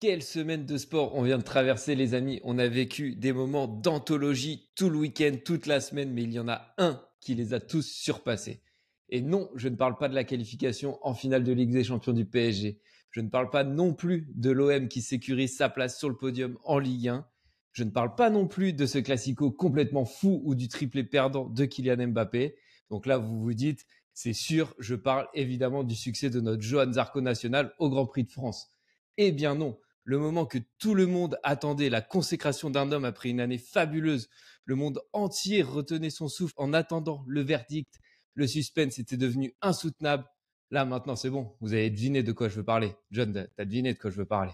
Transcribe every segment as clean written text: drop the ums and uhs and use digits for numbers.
Quelle semaine de sport on vient de traverser, les amis. On a vécu des moments d'anthologie tout le week-end, toute la semaine, mais il y en a un qui les a tous surpassés. Et non, je ne parle pas de la qualification en finale de Ligue des Champions du PSG. Je ne parle pas non plus de l'OM qui sécurise sa place sur le podium en Ligue 1. Je ne parle pas non plus de ce classico complètement fou ou du triplé perdant de Kylian Mbappé. Donc là, vous vous dites, c'est sûr, je parle évidemment du succès de notre Johan Zarco national au Grand Prix de France. Eh bien non. Le moment que tout le monde attendait, la consécration d'un homme après une année fabuleuse. Le monde entier retenait son souffle en attendant le verdict. Le suspense était devenu insoutenable. Là, maintenant, c'est bon. Vous avez deviné de quoi je veux parler. John, t'as deviné de quoi je veux parler?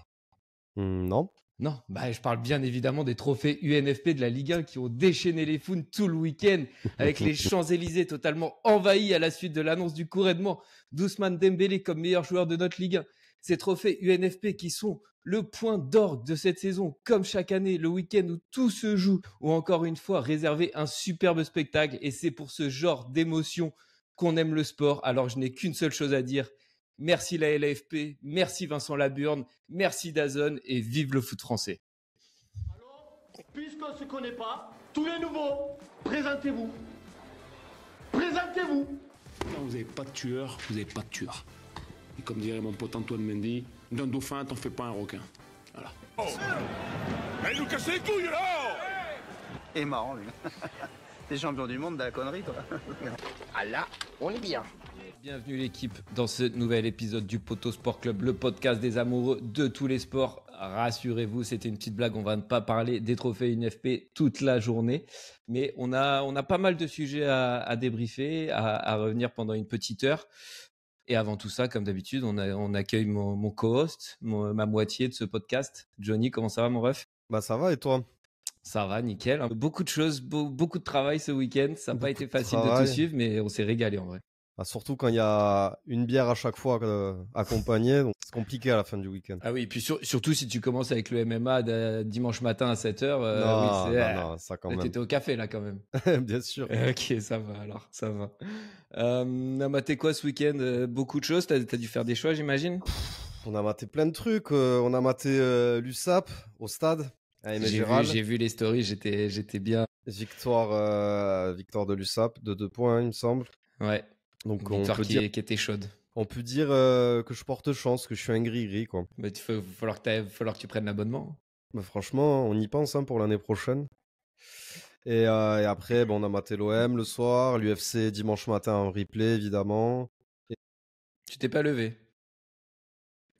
Non. Non, je parle bien évidemment des trophées UNFP de la Ligue 1 qui ont déchaîné les founes tout le week-end avec les Champs-Élysées totalement envahis à la suite de l'annonce du couronnement d'Ousmane Dembélé comme meilleur joueur de notre Ligue 1. Ces trophées UNFP qui sont le point d'orgue de cette saison, comme chaque année, le week-end où tout se joue, ou encore une fois réservé un superbe spectacle. Et c'est pour ce genre d'émotion qu'on aime le sport. Alors je n'ai qu'une seule chose à dire. Merci la LAFP, merci Vincent Laburne, merci DAZN et vive le foot français. Alors, puisqu'on ne se connaît pas, tous les nouveaux, présentez-vous. Présentez-vous. Quand vous n'avez pas de tueur, vous n'avez pas de tueur. Et comme dirait mon pote Antoine Mendy, d'un dauphin, t'en fais pas un requin. Voilà. Oh. Il nous casse les couilles là. Et marrant lui. T'es champion du monde de la connerie toi. Ah là, on est bien. Bienvenue l'équipe dans ce nouvel épisode du Poto Sport Club, le podcast des amoureux de tous les sports. Rassurez-vous, c'était une petite blague, on va ne pas parler des trophées UNFP toute la journée. Mais on a pas mal de sujets à débriefer, à revenir pendant une petite heure. Et avant tout ça, comme d'habitude, on accueille mon co-host, ma moitié de ce podcast. Johnny, comment ça va mon ref? Bah ça va et toi? Ça va, nickel. Beaucoup de choses, beaucoup de travail ce week-end. Ça n'a pas été facile de tout suivre, mais on s'est régalé en vrai. Bah, surtout quand il y a une bière à chaque fois accompagnée, donc c'est compliqué à la fin du week-end. Ah oui, et puis surtout si tu commences avec le MMA dimanche matin à 7h. Non, ça quand même. T'étais au café là quand même. Bien sûr. Ok, ça va alors, ça va. On a maté quoi ce week-end? Beaucoup de choses, t'as dû faire des choix j'imagine? On a maté plein de trucs, on a maté l'USAP au stade. J'ai vu les stories, j'étais bien. Victoire de l'USAP de 2 points, il me semble. Ouais. Donc on peut dire qui était chaude. On peut dire que je porte chance, que je suis un gris-gris quoi. Mais il va falloir que tu prennes l'abonnement. Bah, franchement, on y pense pour l'année prochaine. Et après, on a maté l'OM le soir, l'UFC dimanche matin en replay évidemment. Tu t'es pas levé?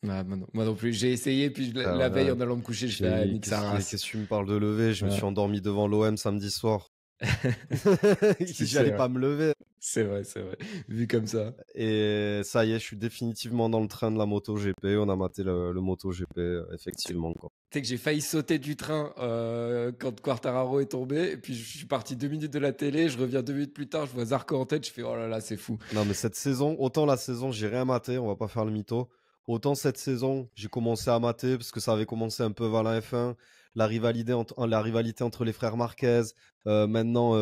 Ah, moi non plus, j'ai essayé, puis la veille en allant me coucher, je fais nique sa race. Qu'est-ce que tu me parles de lever? Je me suis endormi devant l'OM samedi soir. J'allais pas me lever. C'est vrai, vu comme ça. Et ça y est, je suis définitivement dans le train de la MotoGP. On a maté le MotoGP, effectivement. Tu sais que j'ai failli sauter du train quand Quartararo est tombé, et puis je suis parti 2 minutes de la télé, je reviens 2 minutes plus tard, je vois Zarco en tête, je fais oh là là, c'est fou. Non mais cette saison, autant la saison, j'ai rien maté, on va pas faire le mytho. Autant cette saison, j'ai commencé à mater parce que ça avait commencé un peu vers la F1, la rivalité entre les frères Marquez, maintenant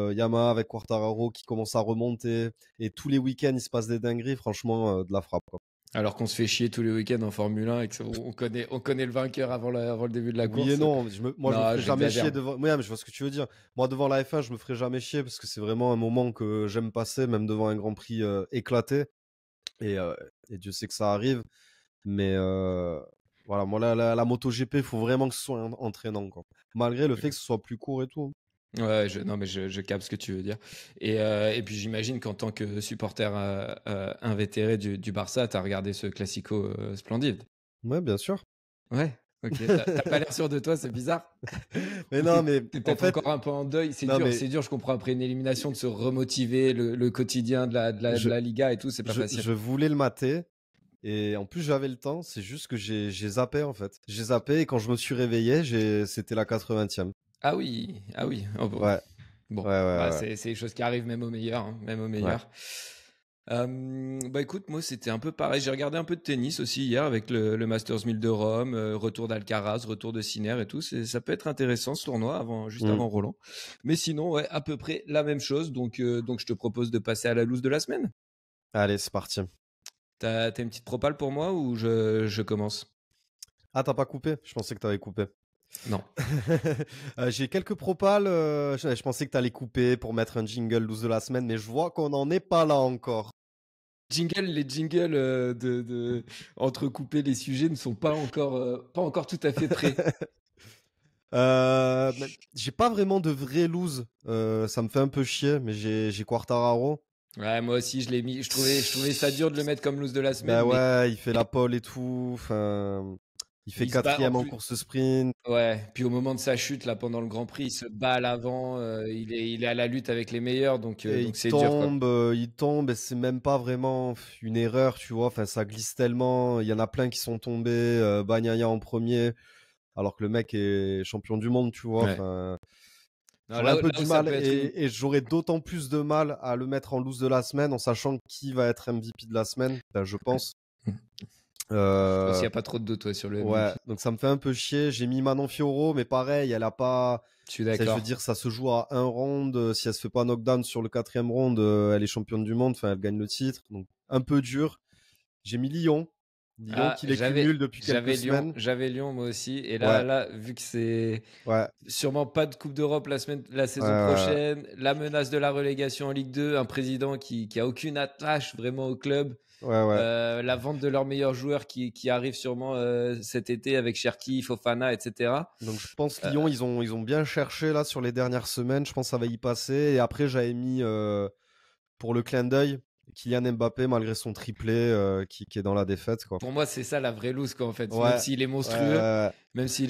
Yamaha avec Quartararo qui commence à remonter, et tous les week-ends il se passe des dingueries, franchement de la frappe quoi. Alors qu'on se fait chier tous les week-ends en Formule 1 et qu'on connaît le vainqueur avant le début de la course. Oui et non, je me ferai jamais chier devant. Oui, mais je vois ce que tu veux dire. Moi devant la F1, je me ferai jamais chier parce que c'est vraiment un moment que j'aime passer, même devant un Grand Prix éclaté. Et Dieu sait que ça arrive, mais voilà, moi la MotoGP, il faut vraiment que ce soit entraînant quoi. Malgré le fait que ce soit plus court et tout. Ouais, je capte ce que tu veux dire. Et puis j'imagine qu'en tant que supporter invétéré du Barça, t'as regardé ce classico splendide. Ouais, bien sûr. Ouais. Ok, t'as pas l'air sûr de toi, c'est bizarre. Mais non, mais t'es peut-être encore un peu en deuil. C'est dur, je comprends, après une élimination de se remotiver, le quotidien de la Liga et tout, c'est pas facile. Je voulais le mater et en plus j'avais le temps, c'est juste que j'ai zappé en fait. J'ai zappé et quand je me suis réveillé, c'était la 80e. Ah oui. Oh, bon. Ouais. Bon, ouais. C'est des choses qui arrivent même au meilleur, hein, même au meilleur. Ouais. Écoute, moi c'était un peu pareil, j'ai regardé un peu de tennis aussi hier avec le Masters 1000 de Rome, retour d'Alcaraz, retour de Sinner et tout, ça peut être intéressant ce tournoi juste avant Roland. Mais sinon, ouais, à peu près la même chose, donc je te propose de passer à la loose de la semaine. Allez, c'est parti. T'as une petite propale pour moi ou je commence? Ah, t'as pas coupé? Je pensais que t'avais coupé. Non. J'ai quelques propals. Je pensais que t'allais couper pour mettre un jingle loose de la semaine, mais je vois qu'on n'en est pas là encore. Les jingles entrecouper les sujets ne sont pas encore tout à fait prêts. Mais j'ai pas vraiment de vrai loose. Ça me fait un peu chier, mais j'ai Quartararo. Ouais, moi aussi, je l'ai mis. Je trouvais ça dur de le mettre comme loose de la semaine. Bah mais ouais, il fait la pole et tout. Enfin, il fait il se bat quatrième en en plus. course sprint. Ouais, puis au moment de sa chute, là, pendant le Grand Prix, il se bat à l'avant. Il est à la lutte avec les meilleurs, donc Et c'est dur, quoi. il tombe, et c'est même pas vraiment une erreur, tu vois. Enfin, ça glisse tellement. Il y en a plein qui sont tombés. Bagnaia en premier, alors que le mec est champion du monde, tu vois. Ouais. Enfin, Non, j'aurais un peu là où du ça mal, peut être une- et j'aurais d'autant plus de mal à le mettre en loose de la semaine, en sachant qui va être MVP de la semaine, enfin, je pense. Je pense qu'il Euh, n'y a pas trop de doute sur le ouais, MVP. donc ça me fait un peu chier. J'ai mis Manon Fiorot, mais pareil, elle a pas. Je suis Ça, je veux d'accord. dire, ça se joue à un round. Si elle se fait pas knockdown sur le 4e round, elle est championne du monde. Enfin, elle gagne le titre. Donc, un peu dur. J'ai mis Lyon. Lyon Ah, qui les cumule depuis quelques semaines. j'avais Lyon moi aussi. Et Ouais, là, vu que c'est ouais, sûrement pas de Coupe d'Europe la saison ouais, prochaine, la menace de la relégation en Ligue 2, un président qui a aucune attache vraiment au club, ouais. la vente de leurs meilleurs joueurs qui arrive sûrement cet été avec Cherki, Fofana, etc. Donc, je pense Euh, Lyon, ils ont bien cherché là sur les dernières semaines. Je pense que ça va y passer. Et après, j'avais mis pour le clin d'œil Kylian Mbappé, malgré son triplé, qui est dans la défaite, quoi. Pour moi, c'est ça la vraie loose, quoi, en fait. Ouais, Même s'il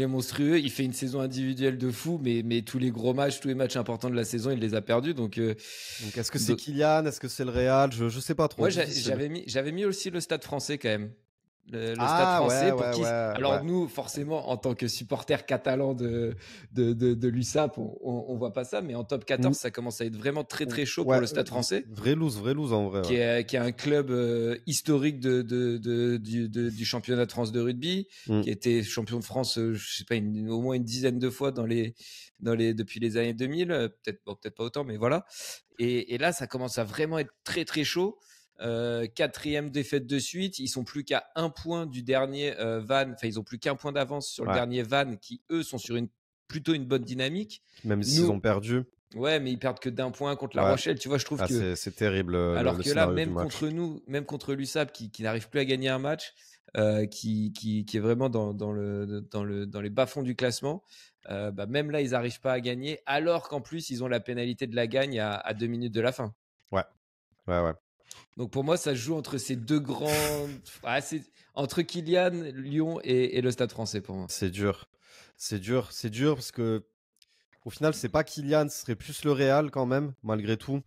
est monstrueux, il fait une saison individuelle de fou, mais tous les gros matchs, tous les matchs importants de la saison, il les a perdus. Donc est-ce que c'est Kylian? Est-ce que c'est le Real? Je sais pas trop. moi, Difficile. j'avais mis aussi le Stade français quand même. Le Stade Ah français, ouais. alors nous, forcément, en tant que supporter catalan de l'USAP, on voit pas ça, mais en top 14, Mm. ça commence à être vraiment très très chaud pour Ouais, le Stade français, vrai loose en vrai. Ouais. qui est un club historique du championnat de France de rugby, Mm. qui a été champion de France, je sais pas, au moins une dizaine de fois depuis les années 2000, peut-être pas autant, mais voilà. Et là, ça commence à vraiment être très très chaud. 4e défaite de suite, ils sont plus qu'à un point du dernier Van, enfin ils ont plus qu'un point d'avance sur le Ouais. dernier Van, qui eux sont sur plutôt une bonne dynamique. Même s'ils ont perdu. Ouais, mais ils perdent que d'un point contre La Ouais. Rochelle. Tu vois, je trouve que c'est terrible. alors le que là, scénario du même match. contre nous, même contre l'USAP qui n'arrive plus à gagner un match, qui est vraiment dans les bas-fonds du classement, même là, ils n'arrivent pas à gagner, alors qu'en plus, ils ont la pénalité de la gagne à 2 minutes de la fin. Ouais. Donc pour moi, ça se joue entre ces deux grands. Entre Kylian, Lyon et le Stade français pour moi. C'est dur parce que au final, c'est pas Kylian, ce serait plus le Real quand même, malgré tout.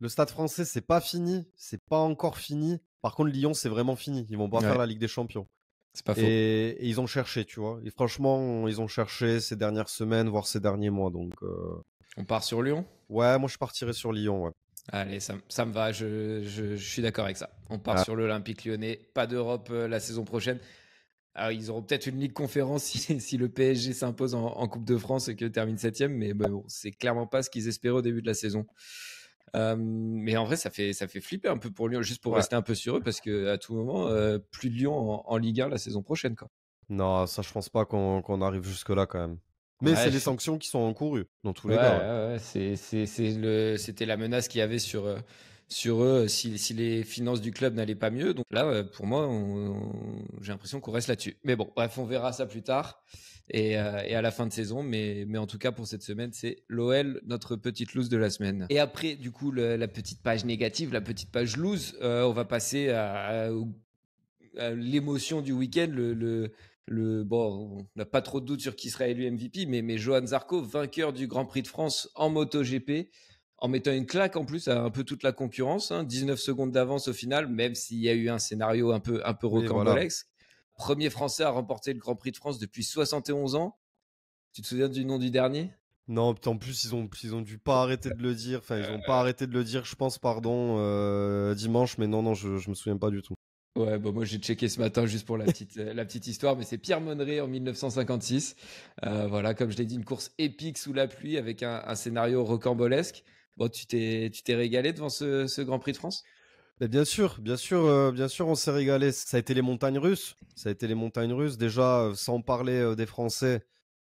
Le Stade français, c'est pas fini, c'est pas encore fini. Par contre, Lyon, c'est vraiment fini. Ils vont pas faire la Ligue des Champions. C'est pas faux. Et ils ont cherché, tu vois. Et franchement, ils ont cherché ces dernières semaines, voire ces derniers mois. Donc, on part sur Lyon? Ouais, moi je partirais sur Lyon. Ouais. Allez, ça me va, je suis d'accord avec ça. On part sur l'Olympique Lyonnais, pas d'Europe la saison prochaine. Alors, ils auront peut-être une Ligue Conférence si le PSG s'impose en Coupe de France et que termine 7e, mais bon, c'est clairement pas ce qu'ils espéraient au début de la saison. Mais en vrai, ça fait flipper un peu pour Lyon, juste pour rester un peu sur eux, parce qu'à tout moment, plus de Lyon en Ligue 1 la saison prochaine, quoi. Non, ça, je pense pas qu'on arrive jusque-là quand même. Mais c'est les sanctions qui sont encourues, dans tous les cas. Ouais, c'était la menace qu'il y avait sur eux si les finances du club n'allaient pas mieux. Donc là, pour moi, j'ai l'impression qu'on reste là-dessus. Mais bon, bref, on verra ça plus tard et à la fin de saison. Mais en tout cas, pour cette semaine, c'est l'OL, notre petite loose de la semaine. Et après, du coup, la petite page négative, la petite page loose, on va passer à l'émotion du week-end, bon, on n'a pas trop de doute sur qui sera élu MVP, mais Johan Zarco, vainqueur du Grand Prix de France en MotoGP, en mettant une claque en plus à un peu toute la concurrence, 19 secondes d'avance au final, même s'il y a eu un scénario un peu rocambolesque. Voilà. Premier Français à remporter le Grand Prix de France depuis 71 ans. Tu te souviens du nom du dernier ? Non, en plus, ils ont dû pas arrêter de le dire. Enfin, ils ont pas arrêté de le dire, je pense, dimanche, mais non, je me souviens pas du tout. Ouais, bah moi j'ai checké ce matin juste pour la petite histoire, mais c'est Pierre Monneret en 1956. Voilà, comme je l'ai dit, une course épique sous la pluie avec un scénario rocambolesque. Bon, tu t'es régalé devant ce Grand Prix de France ? Mais bien sûr, on s'est régalé. Ça a été les montagnes russes. Déjà, sans parler des Français,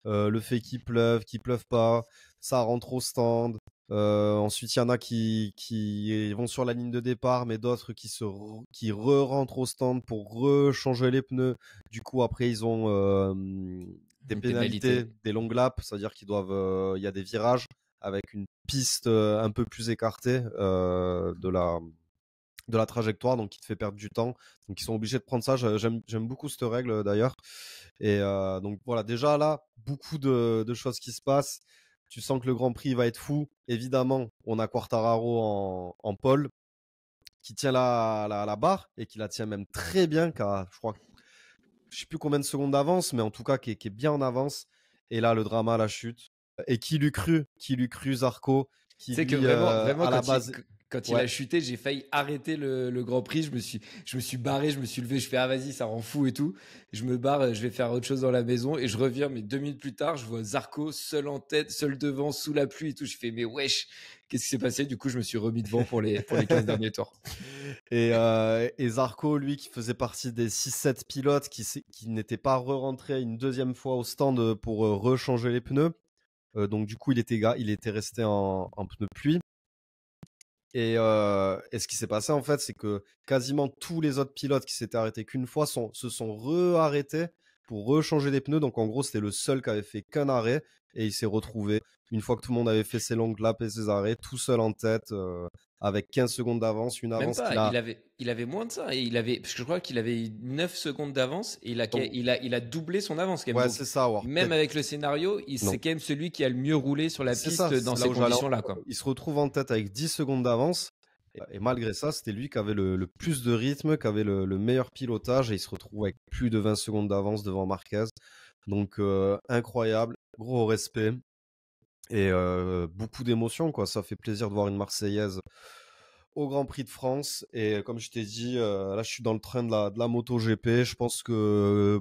le fait qu'il pleuve pas, ça rentre au stand. Ensuite, il y en a qui vont sur la ligne de départ, mais d'autres qui rentrent au stand pour rechanger les pneus. Du coup, après, ils ont des Une pénalités, pénalité. des longues laps, c'est-à-dire qu'ils doivent, il y a des virages avec une piste un peu plus écartée de la trajectoire, donc qui te fait perdre du temps. Donc ils sont obligés de prendre ça. J'aime beaucoup cette règle d'ailleurs. Et donc voilà, déjà là, beaucoup de choses qui se passent. Tu sens que le Grand Prix va être fou. Évidemment, on a Quartararo en pole qui tient la barre et qui la tient même très bien, car je sais plus combien de secondes d'avance, mais en tout cas qui est bien en avance. Et là, le drama, la chute. Et qui l'eût cru, Zarco, qui C'est que lui, vraiment à la base. quand il Ouais. a chuté, j'ai failli arrêter le Grand Prix. Je me suis barré, je me suis levé, je fais ah vas-y, ça rend fou et tout. Je me barre, je vais faire autre chose dans la maison et je reviens. Mais 2 minutes plus tard, je vois Zarco seul en tête, seul devant, sous la pluie et tout. Je fais mais wesh, qu'est-ce qui s'est passé? Du coup, je me suis remis devant pour les 15 derniers tours. Et Zarco, lui, qui faisait partie des 6-7 pilotes qui n'étaient pas re-rentrés une deuxième fois au stand pour rechanger les pneus. Donc du coup, il était resté en pneus pluie. Et ce qui s'est passé en fait, c'est que quasiment tous les autres pilotes qui s'étaient arrêtés qu'une fois se sont re-arrêtés pour rechanger des pneus. Donc en gros, c'était le seul qui avait fait qu'un arrêt et il s'est retrouvé, une fois que tout le monde avait fait ses longues laps et ses arrêts, tout seul en tête avec 15 secondes d'avance, une Même avance pas, qu'il a. il avait moins de ça. Parce que je crois qu'il avait 9 secondes d'avance et il a doublé son avance quand même. Ouais, Donc, c'est ça. Alors, même avec le scénario, c'est quand même celui qui a le mieux roulé sur la c'est piste ça, dans c'est ces là où j'allais. conditions-là, quoi. Il se retrouve en tête avec 10 secondes d'avance. Et malgré ça, c'était lui qui avait le plus de rythme, qui avait le meilleur pilotage. Et il se retrouve avec plus de 20 secondes d'avance devant Marquez. Donc, incroyable. Gros respect. Et beaucoup d'émotions, quoi. Ça fait plaisir de voir une Marseillaise au Grand Prix de France. Et comme je t'ai dit, là, je suis dans le train de la MotoGP. Je pense que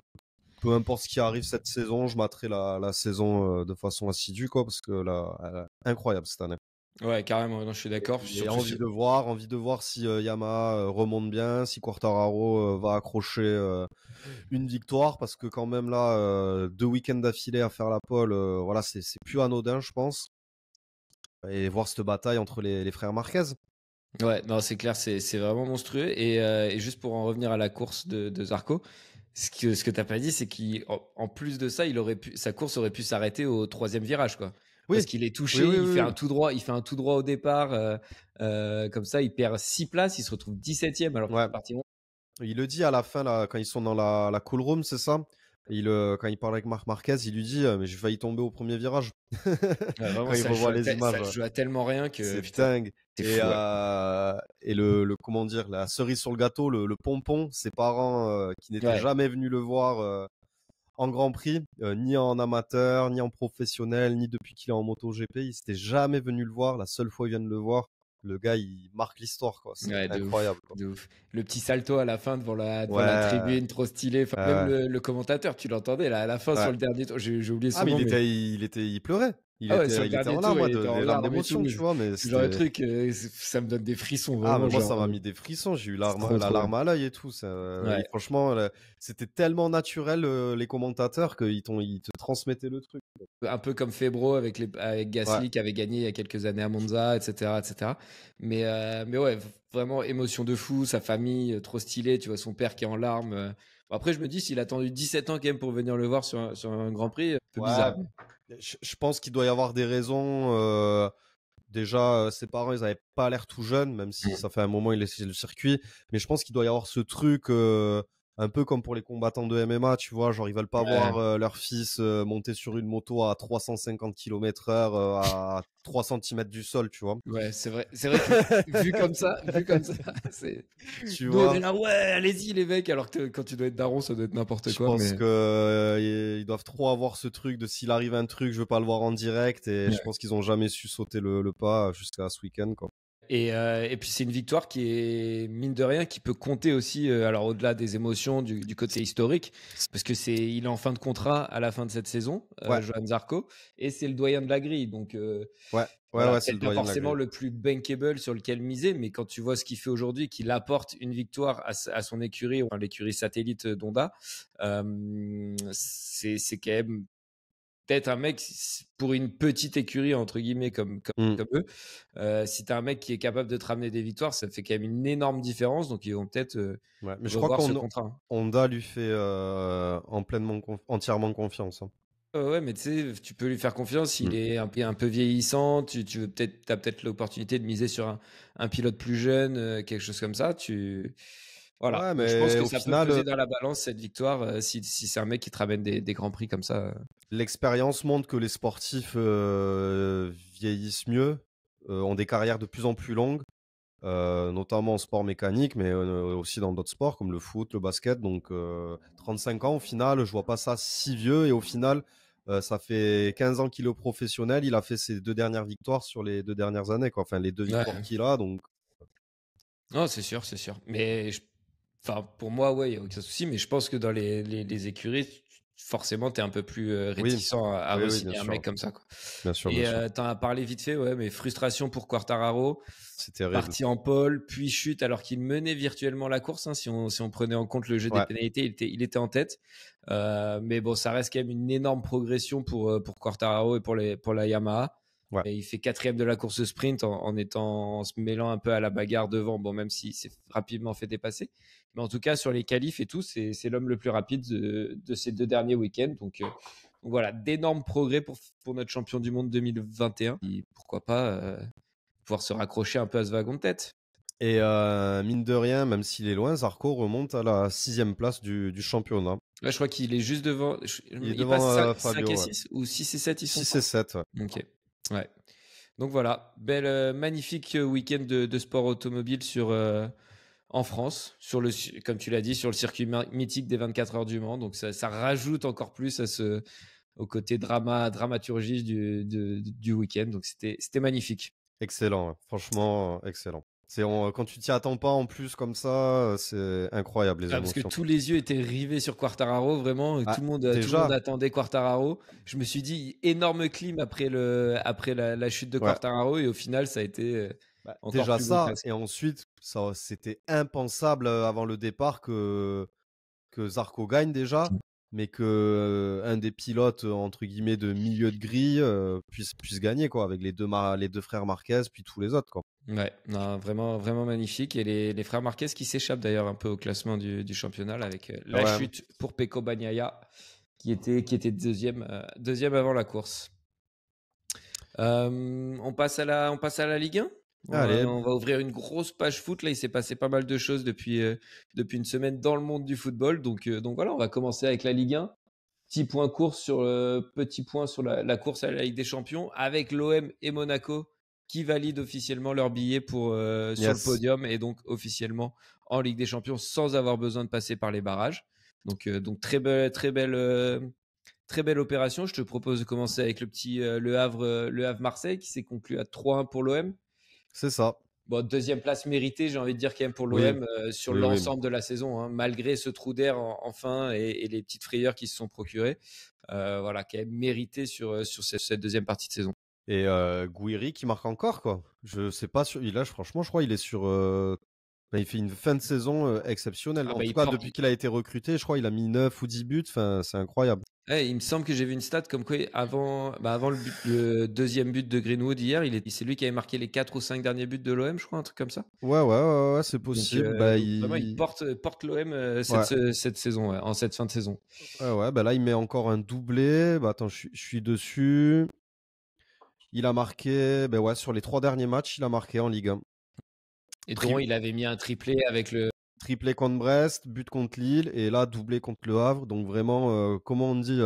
peu importe ce qui arrive cette saison, je materai la saison de façon assidue, quoi, parce que là, incroyable cette année. Ouais, carrément, non, je suis d'accord. J'ai envie de voir si Yamaha remonte bien, si Quartararo va accrocher une victoire, parce que quand même là, 2 week-ends d'affilée à faire la pole, voilà, c'est plus anodin, je pense. Et voir cette bataille entre les frères Marquez. Ouais, non, c'est clair, c'est vraiment monstrueux. Et juste pour en revenir à la course de Zarco, ce que t'as pas dit, c'est qu'en plus de ça, sa course aurait pu s'arrêter au 3e virage, quoi. Oui. Parce qu'il est touché, Oui, il fait un tout droit au départ, comme ça, il perd 6 places, il se retrouve 17e alors qu'il est parti loin. Il le dit à la fin, là, quand ils sont dans la cool room, c'est ça? Quand il parle avec Marc Marquez, il lui dit mais j'ai failli tomber au premier virage. Ouais, vraiment, Quand il revoit les images. ça joue à tellement rien que C'est putain, dingue. c'est Et, fou. Ouais. et le comment dire, la cerise sur le gâteau, le pompon, ses parents qui n'étaient Ouais. jamais venus le voir en Grand Prix, ni en amateur, ni en professionnel, ni depuis qu'il est en MotoGP, ils n'étaient jamais venus le voir. La seule fois ils viennent le voir, le gars il marque l'histoire, quoi. C'est Ouais, incroyable. de ouf. Le petit salto à la fin devant la Ouais. tribune, trop stylé. Enfin, même le commentateur, tu l'entendais là, à la fin Ouais. sur le dernier tour. J'ai oublié son Ah mais nom. il pleurait. Il Ah ouais, sur le était dernier en tour, larmes, il était en des larmes larmes et d'émotion, tout. tu vois. Mais Ce genre de c'était. truc, ça me donne des frissons. Ah, Vraiment, mais moi, genre, ça m'a mis des frissons. J'ai eu la trop larme bien. à l'œil et tout. Ouais. Et franchement, c'était tellement naturel, les commentateurs, ils te transmettaient le truc. Un peu comme Febro avec Gasly Ouais. qui avait gagné il y a quelques années à Monza, etc., etc. Mais ouais, vraiment émotion de fou, sa famille trop stylée, tu vois son père qui est en larmes. Bon, après, je me dis s'il a attendu 17 ans quand même pour venir le voir sur un Grand Prix, un peu bizarre. Je pense qu'il doit y avoir des raisons. Déjà, ses parents, ils n'avaient pas l'air tout jeunes, même si ça fait un moment ils laissaient le circuit. Mais je pense qu'il doit y avoir ce truc, un peu comme pour les combattants de MMA, tu vois, genre ils veulent pas voir leur fils monter sur une moto à 350 km/h à 3 cm du sol, tu vois. Ouais, c'est vrai que vu comme ça, c'est. Tu Nous, on vois. est là, ouais, allez-y les mecs, alors que quand tu dois être daron, ça doit être n'importe Je quoi. pense Mais que ils doivent trop avoir ce truc de s'il arrive un truc, je veux pas le voir en direct. Et je pense qu'ils ont jamais su sauter le pas jusqu'à ce week-end, quoi. Et puis c'est une victoire qui est, mine de rien, qui peut compter aussi, alors au-delà des émotions, du côté historique, parce que il est en fin de contrat à la fin de cette saison, Johan Zarco, et c'est le doyen de la grille. Donc voilà, c'est le peut-être pas doyen de la forcément grille. le plus bankable sur lequel miser, mais quand tu vois ce qu'il fait aujourd'hui, qu'il apporte une victoire à son écurie, enfin, l'écurie satellite d'Honda, c'est quand même peut-être un mec, pour une petite écurie, entre guillemets, comme eux, si tu as un mec qui est capable de te ramener des victoires, ça fait quand même une énorme différence. Donc, ils vont peut-être Mais je crois revoir ce contrat. Honda lui fait entièrement confiance. Hein. Ouais, mais tu sais, tu peux lui faire confiance. Il est un peu vieillissant. Tu veux t'as peut-être l'opportunité de miser sur un pilote plus jeune, quelque chose comme ça. Voilà. Ouais, Donc, je pense mais que au ça peut final, peser dans la balance cette victoire si c'est un mec qui te ramène des grands prix comme ça. l'expérience montre que les sportifs vieillissent mieux, ont des carrières de plus en plus longues, notamment en sport mécanique, mais aussi dans d'autres sports comme le foot, le basket. Donc 35 ans, au final, je vois pas ça si vieux. Et au final, ça fait 15 ans qu'il est professionnel. Il a fait ses 2 dernières victoires sur les 2 dernières années, quoi. Enfin, les 2 victoires qu'il a. Donc Non, c'est sûr, c'est sûr. Mais enfin, pour moi, ouais, il n'y a aucun souci. Mais je pense que dans les écuries, forcément, tu es un peu plus réticent à re-signer un mec comme ça, quoi. Bien sûr, Et bien sûr. tu en as parlé vite fait, ouais, mais frustration pour Quartararo. C'est terrible. Parti en pole, puis chute, alors qu'il menait virtuellement la course. Hein, si on prenait en compte le jeu des pénalités, il était en tête. Mais bon, ça reste quand même une énorme progression pour Quartararo et pour la Yamaha. Ouais. Et il fait 4e de la course sprint en se mêlant un peu à la bagarre devant, bon, même s'il s'est rapidement fait dépasser. Mais en tout cas, sur les qualifs et tout, c'est l'homme le plus rapide de ces 2 derniers week-ends. Donc voilà, d'énormes progrès pour notre champion du monde 2021. Et pourquoi pas pouvoir se raccrocher un peu à ce wagon de tête. Et mine de rien, même s'il est loin, Zarco remonte à la 6e place du championnat. Là, je crois qu'il est juste devant. Il est devant passe 5 Fabio, et 6 ou 6 et 7, ils sont 6 et 7, ouais. Ok. Ouais. Donc voilà, magnifique week-end de sport automobile en France, comme tu l'as dit, sur le circuit mythique des 24 heures du Mans. Donc ça rajoute encore plus au côté dramaturgie du week-end. Donc c'était magnifique. Excellent, ouais. Franchement, excellent. Quand tu t'y attends pas en plus comme ça, c'est incroyable les Parce que émotions. tous les yeux étaient rivés sur Quartararo, vraiment. Tout le monde attendait Quartararo. Je me suis dit, énorme clim après la chute de Quartararo, et au final, ça a été encore déjà plus ça, beau. et ensuite, c'était impensable avant le départ que Zarco gagne déjà, mais que un des pilotes entre guillemets de milieu de grille puisse gagner, quoi, avec les deux frères Marquez puis tous les autres, quoi. Ouais, non, vraiment, vraiment magnifique. Et les frères Marquez qui s'échappent d'ailleurs un peu au classement du championnat avec la chute pour Pecco Bagnaia qui était deuxième avant la course. On passe à la Ligue 1. On va ouvrir une grosse page foot. Là, il s'est passé pas mal de choses depuis une semaine dans le monde du football. Donc voilà, on va commencer avec la Ligue 1. Petit point sur la course à la Ligue des Champions avec l'OM et Monaco qui valident officiellement leur billet sur le podium et donc officiellement en Ligue des Champions sans avoir besoin de passer par les barrages. Donc très belle opération. Je te propose de commencer avec le Havre-Marseille qui s'est conclu à 3-1 pour l'OM. C'est ça. Bon, deuxième place méritée, j'ai envie de dire quand même pour l'OM sur l'ensemble de la saison, hein, malgré ce trou d'air en fin et les petites frayeurs qui se sont procurées. Voilà, quand même mérité sur cette deuxième partie de saison. Et Gouiri qui marque encore, quoi. Je sais pas, franchement, je crois qu'il est sur... il fait une fin de saison exceptionnelle. En tout cas, depuis qu'il a été recruté, je crois qu'il a mis 9 ou 10 buts. Enfin, c'est incroyable. Il me semble que j'ai vu une stat comme quoi avant le deuxième but de Greenwood hier, c'est lui qui avait marqué les 4 ou 5 derniers buts de l'OM, je crois, un truc comme ça. Ouais, c'est possible. Donc, vraiment, il porte l'OM cette saison, en cette fin de saison. Ouais, là, il met encore un doublé. Attends, je suis dessus. Il a marqué, sur les 3 derniers matchs, il a marqué en Ligue 1. Et dont il avait mis un triplé avec le... Triplé contre Brest, but contre Lille, et là, doublé contre Le Havre. Donc vraiment, comment on dit,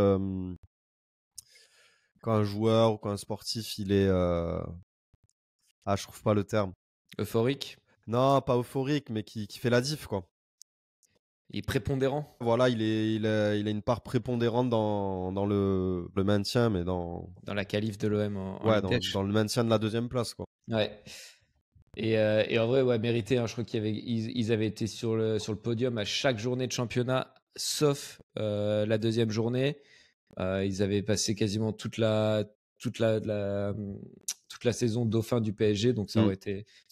quand un joueur ou quand un sportif, il est... je trouve pas le terme. Euphorique? Non, pas euphorique, mais qui fait la diff, quoi. Il est prépondérant. Voilà, il a une part prépondérante dans le maintien, mais dans la qualif de l'OM dans le maintien de la deuxième place, quoi. Ouais. Et en vrai, ouais, mérité. Hein, je crois ils avaient été sur le podium à chaque journée de championnat, sauf la deuxième journée. Ils avaient passé quasiment toute la saison dauphin du PSG, donc ça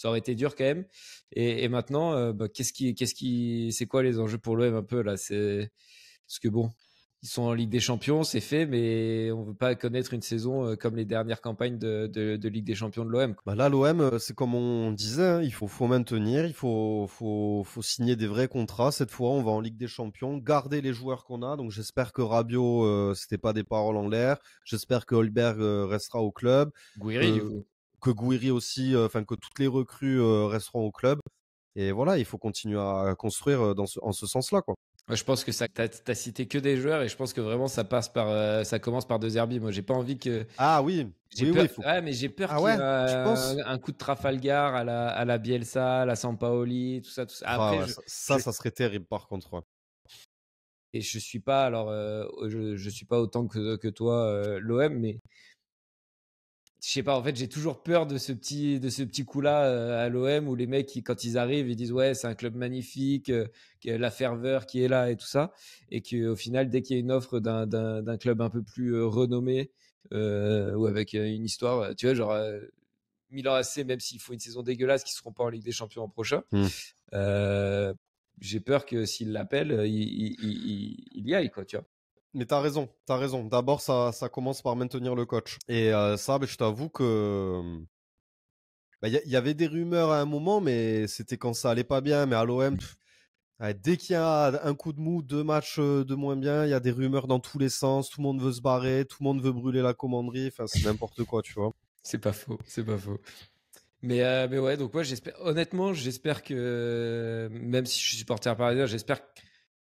aurait été dur quand même. Et maintenant, c'est quoi les enjeux pour l'OM un peu là? C'est parce que bon, ils sont en Ligue des Champions, c'est fait, mais on veut pas connaître une saison comme les dernières campagnes de Ligue des Champions de l'OM. Bah là, l'OM, c'est comme on disait, hein, il faut maintenir, il faut signer des vrais contrats. Cette fois, on va en Ligue des Champions, garder les joueurs qu'on a. Donc, j'espère que Rabiot, c'était pas des paroles en l'air. J'espère que Holberg restera au club. Gouiri, du coup. Que Gouiri aussi, que toutes les recrues resteront au club. Et voilà, il faut continuer à construire en ce sens-là, quoi. Je pense que t'as cité que des joueurs et je pense que vraiment ça commence par De Zerbi. Moi, j'ai pas envie que. Ah oui, j'ai peur. faut... Ouais, mais j'ai peur Ah qu'il y ait tu penses un coup de Trafalgar à la Bielsa, à la Sampaoli, tout ça. Après, ça serait terrible par contre. Ouais. Et je suis pas je suis pas autant que toi l'OM, mais je sais pas, en fait, j'ai toujours peur de ce petit coup-là à l'OM où les mecs, quand ils arrivent, ils disent ouais, c'est un club magnifique, la ferveur qui est là et tout ça, et qu'au final, dès qu'il y a une offre d'un club un peu plus renommé ou avec une histoire, tu vois, genre Milan AC, même s'il faut une saison dégueulasse, qu'ils seront pas en Ligue des Champions en prochain, j'ai peur que s'ils l'appellent, il y aille, quoi, tu vois. Mais t'as raison. D'abord, ça commence par maintenir le coach. Et ça, je t'avoue que y avait des rumeurs à un moment, mais c'était quand ça allait pas bien. Mais à l'OM, dès qu'il y a un coup de mou, 2 matchs de moins bien, il y a des rumeurs dans tous les sens. Tout le monde veut se barrer, tout le monde veut brûler la commanderie. Enfin, c'est n'importe quoi, tu vois. C'est pas faux. Mais ouais, donc moi, honnêtement, j'espère que, même si je suis supporter parisien, j'espère que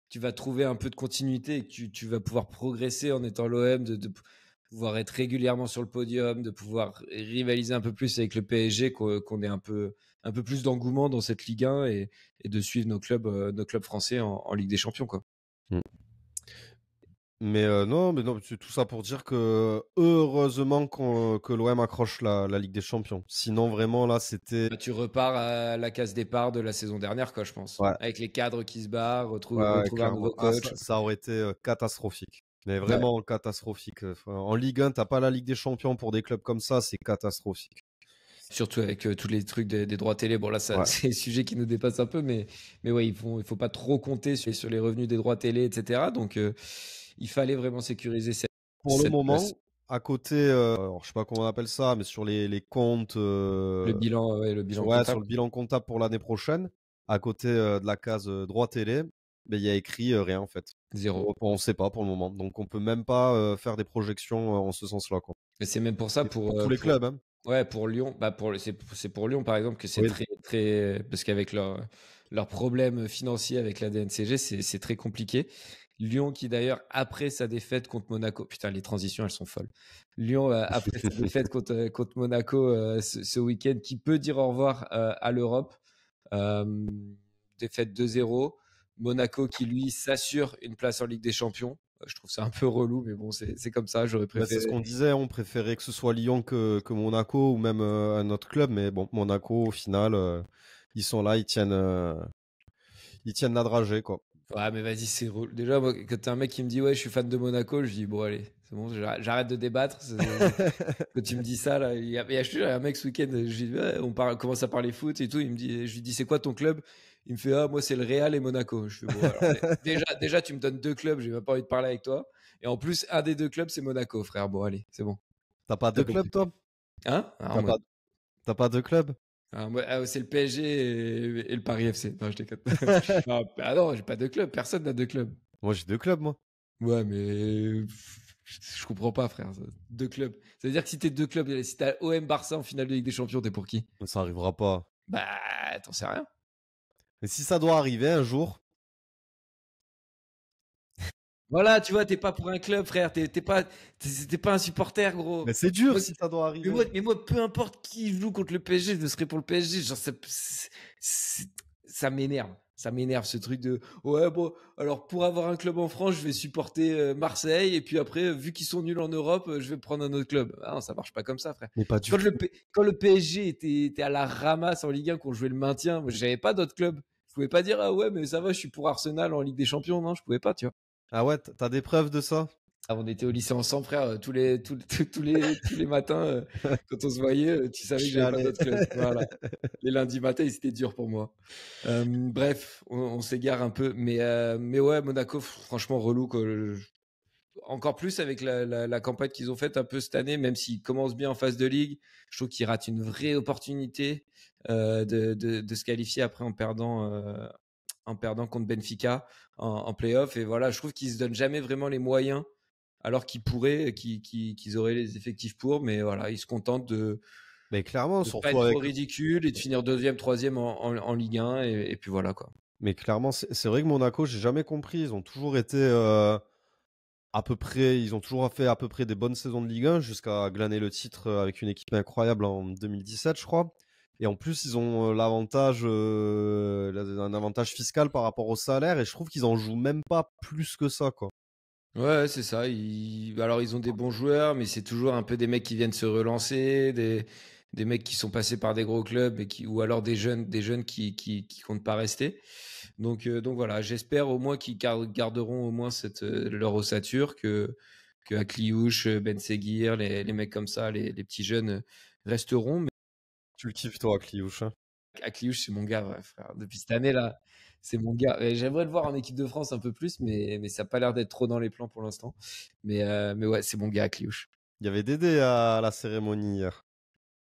tu vas trouver un peu de continuité et que tu vas pouvoir progresser en étant l'OM, de pouvoir être régulièrement sur le podium, de pouvoir rivaliser un peu plus avec le PSG, qu'on ait un peu plus d'engouement dans cette Ligue 1 et de suivre nos clubs français en Ligue des Champions, quoi. Mais non, c'est tout ça pour dire que heureusement que l'OM accroche la Ligue des Champions. Sinon, vraiment, là, c'était... Tu repars à la case départ de la saison dernière, quoi, je pense. Ouais. Avec les cadres qui se barrent, retrouver un nouveau coach. Ça aurait été catastrophique. Mais vraiment catastrophique. En Ligue 1, t'as pas la Ligue des Champions pour des clubs comme ça, c'est catastrophique. Surtout avec tous les trucs des droits télé. Bon, là, c'est un sujet qui nous dépasse un peu, mais ouais, il faut pas trop compter sur les revenus des droits télé, etc. Donc, il fallait vraiment sécuriser cette moment, place. À côté, alors, je sais pas comment on appelle ça, mais sur les comptes... le bilan comptable. Sur le bilan comptable pour l'année prochaine, à côté de la case droit télé, il y a écrit rien en fait. 0. On sait pas pour le moment. Donc on peut même pas faire des projections en ce sens-là. Quoi. Et c'est même pour ça, pour tous les clubs. Hein. Ouais, pour Lyon, c'est pour Lyon par exemple que c'est très, très... Parce qu'avec leur problème financier avec la DNCG, c'est très compliqué. Lyon qui d'ailleurs, après sa défaite contre Monaco, putain les transitions elles sont folles. Lyon, après sa défaite contre Monaco ce week-end, qui peut dire au revoir à l'Europe. Défaite 2-0. Monaco qui lui s'assure une place en Ligue des Champions. Je trouve ça un peu relou, mais bon, c'est comme ça, j'aurais préféré. C'est ce qu'on disait, on préférait que ce soit Lyon que Monaco ou même un autre club, mais bon, Monaco au final, ils sont là, ils tiennent la dragée quoi. Ouais, mais vas-y, c'est relou. Déjà, moi, quand t'as un mec qui me dit ouais, je suis fan de Monaco, je dis bon, allez, c'est bon, j'arrête de débattre. Quand tu me dis ça, là, il y a un mec ce week-end, je dis ouais, on commence à parler foot et tout, je lui dis c'est quoi ton club? Il me fait ah, moi c'est le Real et Monaco. Je fais bon, alors, déjà, tu me donnes 2 clubs, j'ai même pas envie de parler avec toi. Et en plus, un des 2 clubs, c'est Monaco, frère. Bon, allez, c'est bon. T'as pas 2 clubs, toi? Hein? T'as pas 2 clubs? C'est le PSG et le Paris FC. Non, je déconne. Non, j'ai pas 2 clubs. Personne n'a 2 clubs. Moi, j'ai 2 clubs, moi. Ouais, mais je comprends pas, frère. 2 clubs. Ça veut dire que si t'es 2 clubs, si t'as OM Barça en finale de Ligue des Champions, t'es pour qui? Ça arrivera pas. Bah, t'en sais rien. Mais si ça doit arriver un jour. Voilà, tu vois, t'es pas pour un club, frère. T'es pas un supporter, gros. Mais c'est dur si ça doit arriver. Mais moi, peu importe qui joue contre le PSG, je serai pour le PSG. Genre, ça m'énerve. Ça m'énerve ce truc de ouais bon alors pour avoir un club en France je vais supporter Marseille et puis après vu qu'ils sont nuls en Europe je vais prendre un autre club. Ah non ça marche pas comme ça frère. Mais pas du Quand tout. quand le PSG était à la ramasse en Ligue 1 qu'on jouait le maintien, moi j'avais pas d'autres clubs. Je pouvais pas dire ah ouais mais ça va je suis pour Arsenal en Ligue des Champions, non je pouvais pas tu vois. Ah ouais, t'as des preuves de ça? Ah, on était au lycée ensemble frère tous les matins quand on se voyait tu savais que j'avais pas Chialé. d'autres clubs. Voilà. Les lundis matins, c'était dur pour moi. Bref, on s'égare un peu. Mais ouais, Monaco, franchement, relou. Quoi. Encore plus avec la campagne qu'ils ont faite un peu cette année, même s'ils commencent bien en phase de ligue. Je trouve qu'ils ratent une vraie opportunité de se qualifier après en perdant contre Benfica en play-off. Et voilà, je trouve qu'ils se donnent jamais vraiment les moyens, alors qu'ils pourraient, qu'ils auraient les effectifs pour. Mais voilà, ils se contentent de Mais clairement, pas surtout être avec. trop ridicule et de finir deuxième, troisième en Ligue 1 et puis voilà quoi. Mais clairement, c'est vrai que Monaco, j'ai jamais compris. Ils ont toujours été à peu près. Ils ont toujours fait à peu près des bonnes saisons de Ligue 1 jusqu'à glaner le titre avec une équipe incroyable en 2017, je crois. Et en plus, ils ont un avantage fiscal par rapport au salaire. Et je trouve qu'ils en jouent même pas plus que ça, quoi. Ouais, c'est ça. Alors, ils ont des bons joueurs, mais c'est toujours un peu des mecs qui viennent se relancer, des mecs qui sont passés par des gros clubs ou alors des jeunes qui comptent pas rester. Donc voilà, j'espère au moins qu'ils garderont au moins leur ossature, que Akliouche, Ben Seguir, les mecs comme ça, les petits jeunes resteront. Mais Tu le kiffes, toi, Kliouche, hein. Akliouche, c'est mon gars, ouais, frère. Depuis cette année-là, c'est mon gars. Et j'aimerais le voir en équipe de France un peu plus, mais ça n'a pas l'air d'être trop dans les plans pour l'instant. Mais ouais, c'est mon gars, Akliouche. Il y avait Dédé à la cérémonie hier.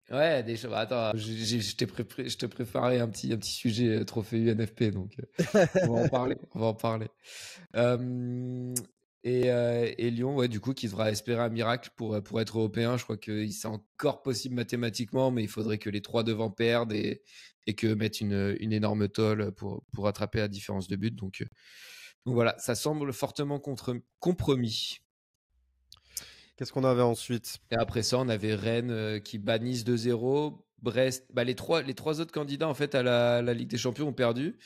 Ouais, des choses. Attends, je te préparais un petit sujet trophée UNFP, donc on va en parler. On va en parler. Et Lyon, ouais, du coup, qui devra espérer un miracle pour être européen. Je crois que c'est encore possible mathématiquement, mais il faudrait que les trois devant perdent et que mettent une énorme tôle pour rattraper la différence de but. Donc voilà, ça semble fortement compromis. Qu'est-ce qu'on avait ensuite? Et après ça, on avait Rennes qui bat Nice 2-0. Brest, les trois autres candidats en fait à la Ligue des Champions ont perdu.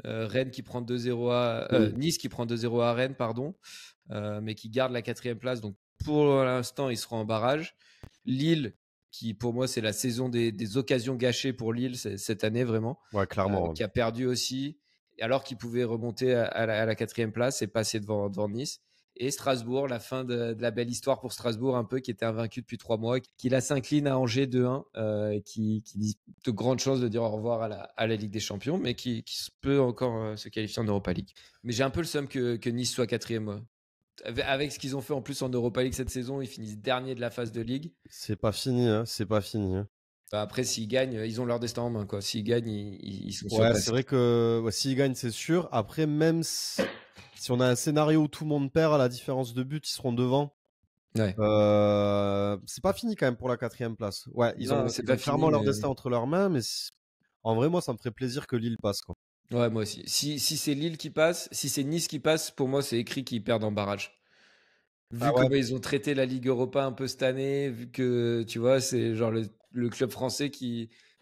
Rennes qui prend 2-0 Nice qui prend 2-0 à Rennes, pardon, mais qui garde la 4e place. Donc pour l'instant, ils seront en barrage. Lille, qui pour moi c'est la saison des occasions gâchées pour Lille cette année vraiment. Ouais, clairement. Qui a perdu aussi, alors qu'il pouvait remonter à la 4e place et passer devant Nice. Et Strasbourg, la fin de la belle histoire pour Strasbourg, un peu, qui était invaincu depuis 3 mois, qui là s'incline à Angers 2-1, qui dit de grandes chances de dire au revoir à la Ligue des Champions, mais qui peut encore se qualifier en Europa League. Mais j'ai un peu le seum que Nice soit 4e. Moi. Avec ce qu'ils ont fait en plus en Europa League cette saison, ils finissent dernier de la phase de Ligue. C'est pas fini, hein. C'est pas fini. Hein. Après, s'ils gagnent, ils ont leur destin en main. Quoi. S'ils gagnent, ils sont Ouais, c'est vrai que s'ils gagnent, c'est sûr. Après, même si on a un scénario où tout le monde perd, à la différence de but, ils seront devant. Ouais. C'est pas fini quand même pour la 4e place. Ouais, ils ont clairement fini, leur destin entre leurs mains, mais en vrai, moi, ça me ferait plaisir que Lille passe, quoi. Ouais, moi aussi. Si c'est Lille qui passe, si c'est Nice qui passe, pour moi, c'est écrit qu'ils perdent en barrage. Vu comment ils ont traité la Ligue Europa un peu cette année, vu que, tu vois, c'est genre le club français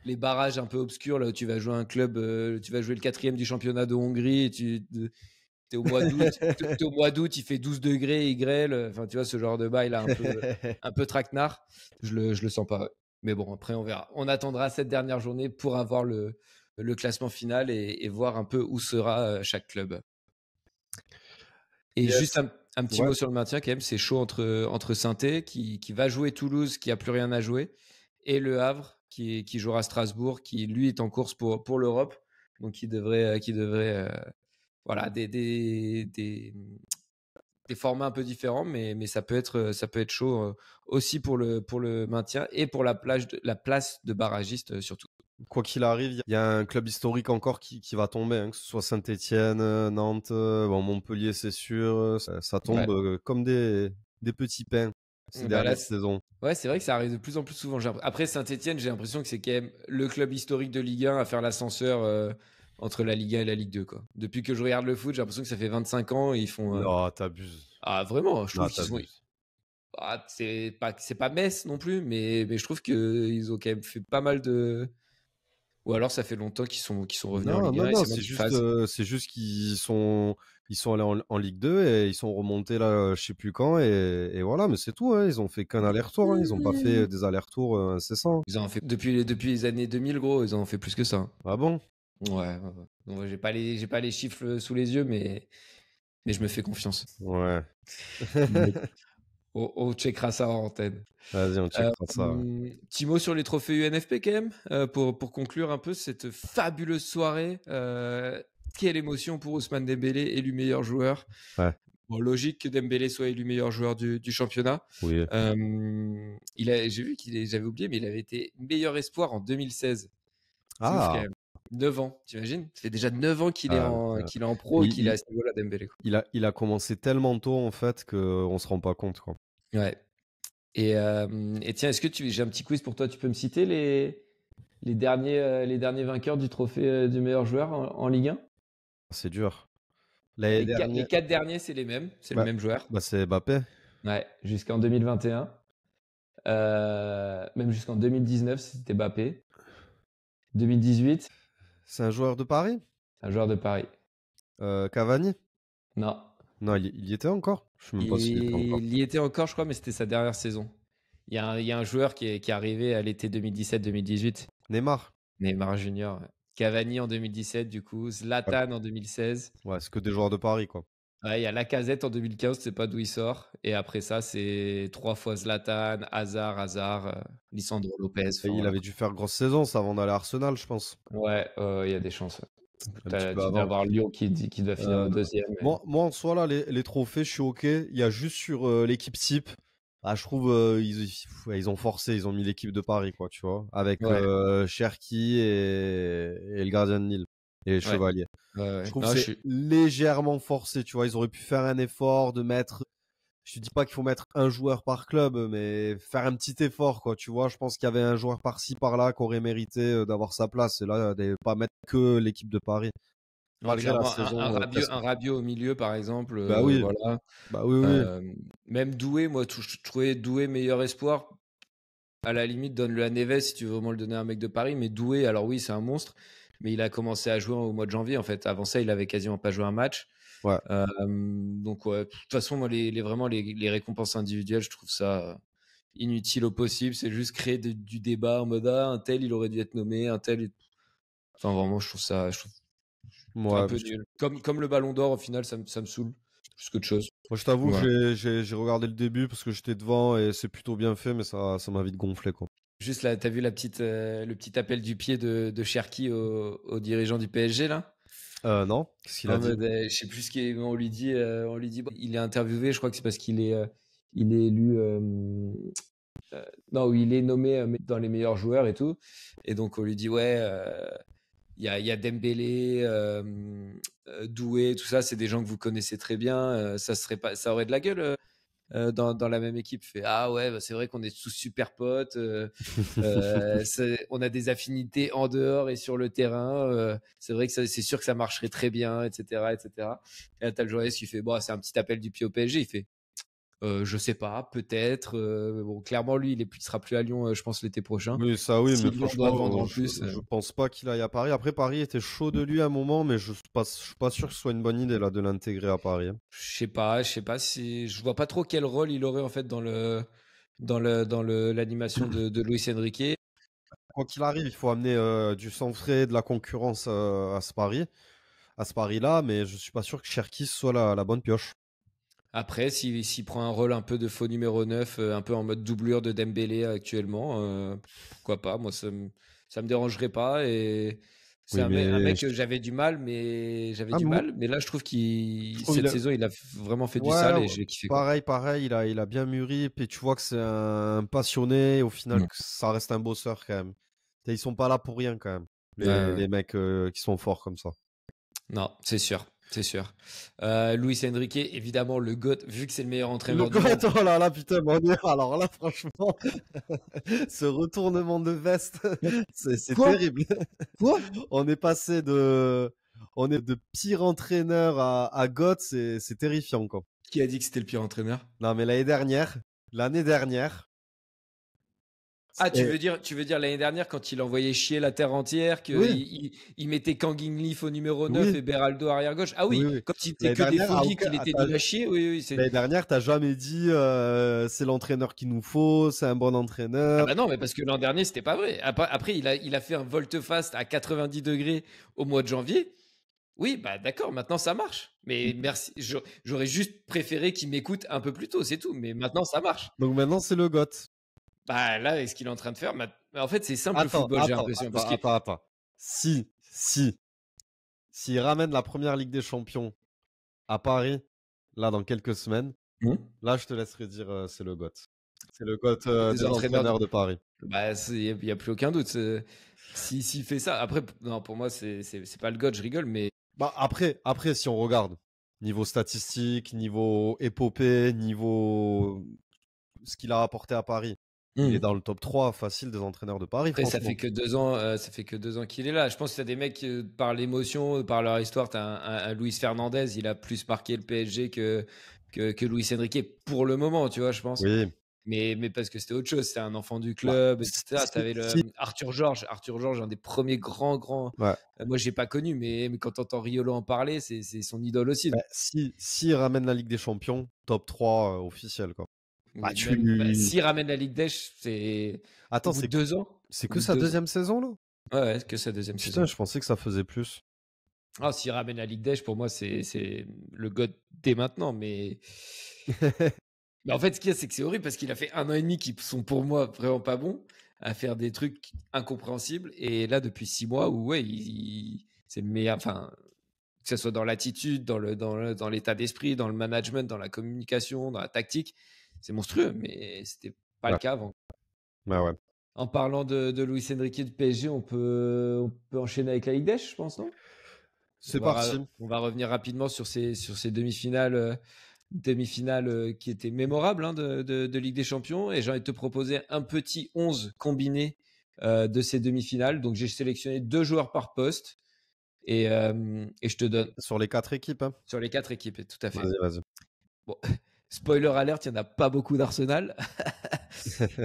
les barrages un peu obscurs, là où tu vas jouer un club, tu vas jouer le 4e du championnat de Hongrie, et t'es au mois d'août, il fait 12 degrés, il grêle, enfin, tu vois, ce genre de bail là, un peu traquenard. Je le sens pas. Mais bon, après, on verra. On attendra cette dernière journée pour avoir le classement final et voir un peu où sera chaque club. Et juste un petit mot sur le maintien quand même, c'est chaud entre Saint-Étienne qui va jouer Toulouse, qui a plus rien à jouer, et Le Havre qui jouera Strasbourg, qui lui est en course pour l'Europe, donc qui devrait voilà des formats un peu différents, mais ça peut être chaud aussi pour le maintien et pour la place de barragiste surtout. Quoi qu'il arrive, il y a un club historique encore qui va tomber, hein, que ce soit Saint-Étienne, Nantes, Montpellier, c'est sûr. Ça tombe comme des petits pains ces dernières saisons. Ouais, c'est vrai que ça arrive de plus en plus souvent. Après, Saint-Étienne, j'ai l'impression que c'est quand même le club historique de Ligue 1 à faire l'ascenseur entre la Ligue 1 et la Ligue 2. Quoi. Depuis que je regarde le foot, j'ai l'impression que ça fait 25 ans et ils font... Non, t'abuses. Ah, vraiment, je trouve qu'ils sont... Ah, c'est pas Metz non plus, mais je trouve qu'ils ont quand même fait pas mal de... Ou alors ça fait longtemps qu'ils sont revenus en Non, Ligue 1 non, et non, c'est moi qui phase. c'est juste ils sont allés en Ligue 2 et ils sont remontés là, je sais plus quand, et voilà, mais c'est tout, hein. Ils ont fait qu'un aller-retour, hein. Ils ont pas fait des allers-retours incessants. Ils en ont fait depuis les années 2000, gros, ils en ont fait plus que ça, hein. Ah bon? Ouais. Donc j'ai pas les chiffres sous les yeux, mais je me fais confiance. Ouais. On checkera ça en antenne. Vas-y, on checkera ça. Petit mot sur les trophées UNFP quand même, pour conclure un peu cette fabuleuse soirée. Quelle émotion pour Ousmane Dembélé, élu meilleur joueur. Ouais. Bon, logique que Dembélé soit élu meilleur joueur du championnat. Oui. J'ai vu j'avais oublié, mais il avait été meilleur espoir en 2016. C'est ouf quand Ah, même. 9 ans, t'imagines? Ça fait déjà 9 ans qu'il est en pro et qu'il est à ce niveau-là, Dembélé, quoi. il a commencé tellement tôt en fait qu'on se rend pas compte, quoi. Ouais. Et tiens, j'ai un petit quiz pour toi. Tu peux me citer les derniers vainqueurs du trophée du meilleur joueur en Ligue 1? C'est dur. L'année Les dernière, 4 derniers, c'est les mêmes. C'est le bah, même joueur. c'est Mbappé. Ouais, jusqu'en 2021. Même jusqu'en 2019, c'était Mbappé. 2018, C'est un joueur de Paris? un joueur de Paris. Cavani? Non. Non, il y était encore? Je sais même pas s'il y était encore. Il y était encore, je crois, mais c'était sa dernière saison. Il y a un joueur qui est arrivé à l'été 2017-2018. Neymar? Neymar Junior. Cavani en 2017, du coup. Zlatan en 2016. Ouais, c'est que des joueurs de Paris, quoi. Ouais, il y a Lacazette en 2015, c'est pas d'où il sort. Et après ça, c'est 3 fois Zlatan, Hazard, Lisandro Lopez. Et Enfin, il voilà. avait dû faire grosse saison, ça, avant d'aller à Arsenal, je pense. Ouais, il y a des chances. Un Tu petit peu dois avant. avoir Lyon qui doit finir au deuxième. Moi, en soi, là, les trophées, je suis OK. Il y a juste sur l'équipe type. Ah, je trouve ils ont forcé, ils ont mis l'équipe de Paris, quoi, tu vois, avec Ouais. Cherki et le gardien de Lille et Ouais. Chevalier. Ouais. Je trouve Non, que c'est légèrement forcé, tu vois. Ils auraient pu faire un effort de mettre. Je te dis pas qu'il faut mettre un joueur par club, mais faire un petit effort, quoi. Tu vois, je pense qu'il y avait un joueur par-ci, par-là qui aurait mérité d'avoir sa place. Et là, de pas mettre que l'équipe de Paris. Non, Malgré la clairement, saison. un Rabiot au milieu, par exemple. Bah oui. Voilà. Bah oui. Même Doué, moi, je trouvais Doué meilleur espoir. À la limite, donne-le à Neves si tu veux vraiment le donner à un mec de Paris. Mais Doué, alors oui, c'est un monstre. Mais il a commencé à jouer au mois de janvier, en fait. Avant ça, il avait quasiment pas joué un match. Ouais. Donc, ouais, de toute façon, moi, vraiment, les récompenses individuelles, je trouve ça inutile au possible. C'est juste créer du débat en mode un tel, il aurait dû être nommé, un tel. Enfin, vraiment, je trouve ça un peu nul. Comme le Ballon d'Or, au final, ça me saoule plus qu'autre chose. Moi, je t'avoue Ouais. que j'ai regardé le début parce que j'étais devant et c'est plutôt bien fait, mais ça m'a vite gonflé, quoi. Juste là, t'as vu le petit appel du pied de Cherki au dirigeant du PSG, là? Non, qu'est-ce qu'il a dit? Je sais plus on lui dit, bon, il est interviewé, je crois que c'est parce qu'il est élu, non, où il est nommé dans les meilleurs joueurs et tout. Et donc, on lui dit, ouais, il y a Dembélé, Doué, tout ça, c'est des gens que vous connaissez très bien. Ça aurait de la gueule dans la même équipe. Fait, ah ouais, bah, c'est vrai qu'on est tous super potes. On a des affinités en dehors et sur le terrain. C'est vrai que c'est sûr que ça marcherait très bien, etc., etc. Et là, t'as le journaliste qui fait, bon, c'est un petit appel du pied au PSG. Il fait, je sais pas, peut-être. Bon, clairement, lui, il sera plus à Lyon, je pense, l'été prochain. Oui, ça oui, Si mais Lyon doit vendre franchement, en plus. je pense pas qu'il aille à Paris. Après, Paris était chaud de lui à un moment, mais je suis pas sûr que ce soit une bonne idée là de l'intégrer à Paris, hein. Je sais pas si je vois pas trop quel rôle il aurait en fait dans l'animation de Luis Enrique. Quoi qu'il arrive, il faut amener du sang frais, de la concurrence à ce Paris-là, mais je suis pas sûr que Cherki soit la bonne pioche. Après, s'il prend un rôle un peu de faux numéro 9, un peu en mode doublure de Dembélé actuellement, pourquoi pas? Moi, ça me dérangerait pas. Et c'est Oui, un mais mec que j'avais du mal, mais là, je trouve cette saison, il a vraiment fait du ouais, sale et j'ai kiffé, quoi. pareil, il a bien mûri, puis tu vois que c'est un passionné, au final, que ça reste un bosseur quand même. Et ils sont pas là pour rien quand même, les mecs qui sont forts comme ça. Non, c'est sûr. C'est sûr. Luis Enrique, évidemment, le GOAT, vu que c'est le meilleur entraîneur Le du monde. oh là là, putain, alors là, franchement, ce retournement de veste, c'est terrible. Quoi? On est passé de pire entraîneur à GOAT, c'est terrifiant, quoi. Qui a dit que c'était le pire entraîneur? Non, mais l'année dernière, Ah, tu veux dire l'année dernière quand il envoyait chier la terre entière, qu'il il mettait Kangin Leaf au numéro 9 et Beraldo arrière gauche. Ah oui, Oui. quand il L'année était que des dernière, phobies, qu'il était nul à chier. Oui, c'est. L'année dernière, t'as jamais dit c'est l'entraîneur qu'il nous faut, c'est un bon Ah entraîneur. bah non, mais parce que l'an dernier, c'était pas vrai. Après il a fait un volte-face à 90 degrés au mois de janvier. Oui, bah d'accord, maintenant ça marche. Mais merci, j'aurais juste préféré qu'il m'écoute un peu plus tôt, c'est tout. Mais maintenant ça marche. Donc maintenant, c'est le GOAT. Bah là, est-ce qu'il est en train de faire en fait, c'est simple le football, j'ai l'impression. Attends. S'il ramène la première Ligue des Champions à Paris, là, dans quelques semaines, là, je te laisserai dire c'est le GOAT. C'est le GOAT des entraîneurs de Paris. Bah, il n'y a plus aucun doute. S'il fait ça, après, non, pour moi, c'est pas le GOAT, je rigole, mais. Bah, après, si on regarde, niveau statistique, niveau épopée, niveau ce qu'il a apporté à Paris, il est dans le top 3 facile des entraîneurs de Paris. Après, ça fait que 2 ans qu'il est là. Je pense que t'as des mecs par l'émotion, par leur histoire. T'as un Luis Fernandez, il a plus marqué le PSG que Luis Enrique pour le moment, tu vois, je pense. Oui. Mais parce que c'était autre chose, c'était un enfant du club, etc. T'avais Arthur Georges, un des premiers grands. Ouais. Moi, j'ai pas connu, mais quand t'entends Riolo en parler, c'est son idole aussi. Bah, s'il ramène la Ligue des Champions, top 3 officiel, quoi. Bah, s'il ramène la Ligue des Champions, c'est. Attends, c'est 2 ans. C'est que sa deuxième saison, là? Ouais, que sa deuxième saison. Putain, je pensais que ça faisait plus. Ah, s'il ramène la Ligue des, pour moi, c'est le GOAT dès maintenant. Mais en fait, ce qu'il y a, c'est que c'est horrible parce qu'il a fait 1 an et demi qui sont pour moi vraiment pas bons, à faire des trucs incompréhensibles. Et là, depuis 6 mois, où c'est le meilleur. Enfin, que ce soit dans l'attitude, dans l'état d'esprit, dans le management, dans la communication, dans la tactique, c'est monstrueux. Mais c'était pas le cas avant. Ouais. En parlant de Luis Enrique du PSG, on peut enchaîner avec la Ligue des, je pense, non? C'est parti. On va revenir rapidement sur ces demi-finales qui étaient mémorables de Ligue des Champions. Et j'ai envie de te proposer un petit 11 combiné de ces demi-finales. Donc j'ai sélectionné 2 joueurs par poste. Et je te donne. Sur les 4 équipes, hein. Sur les 4 équipes, tout à fait. Vas-y. Bon, spoiler alert, il n'y en a pas beaucoup d'Arsenal.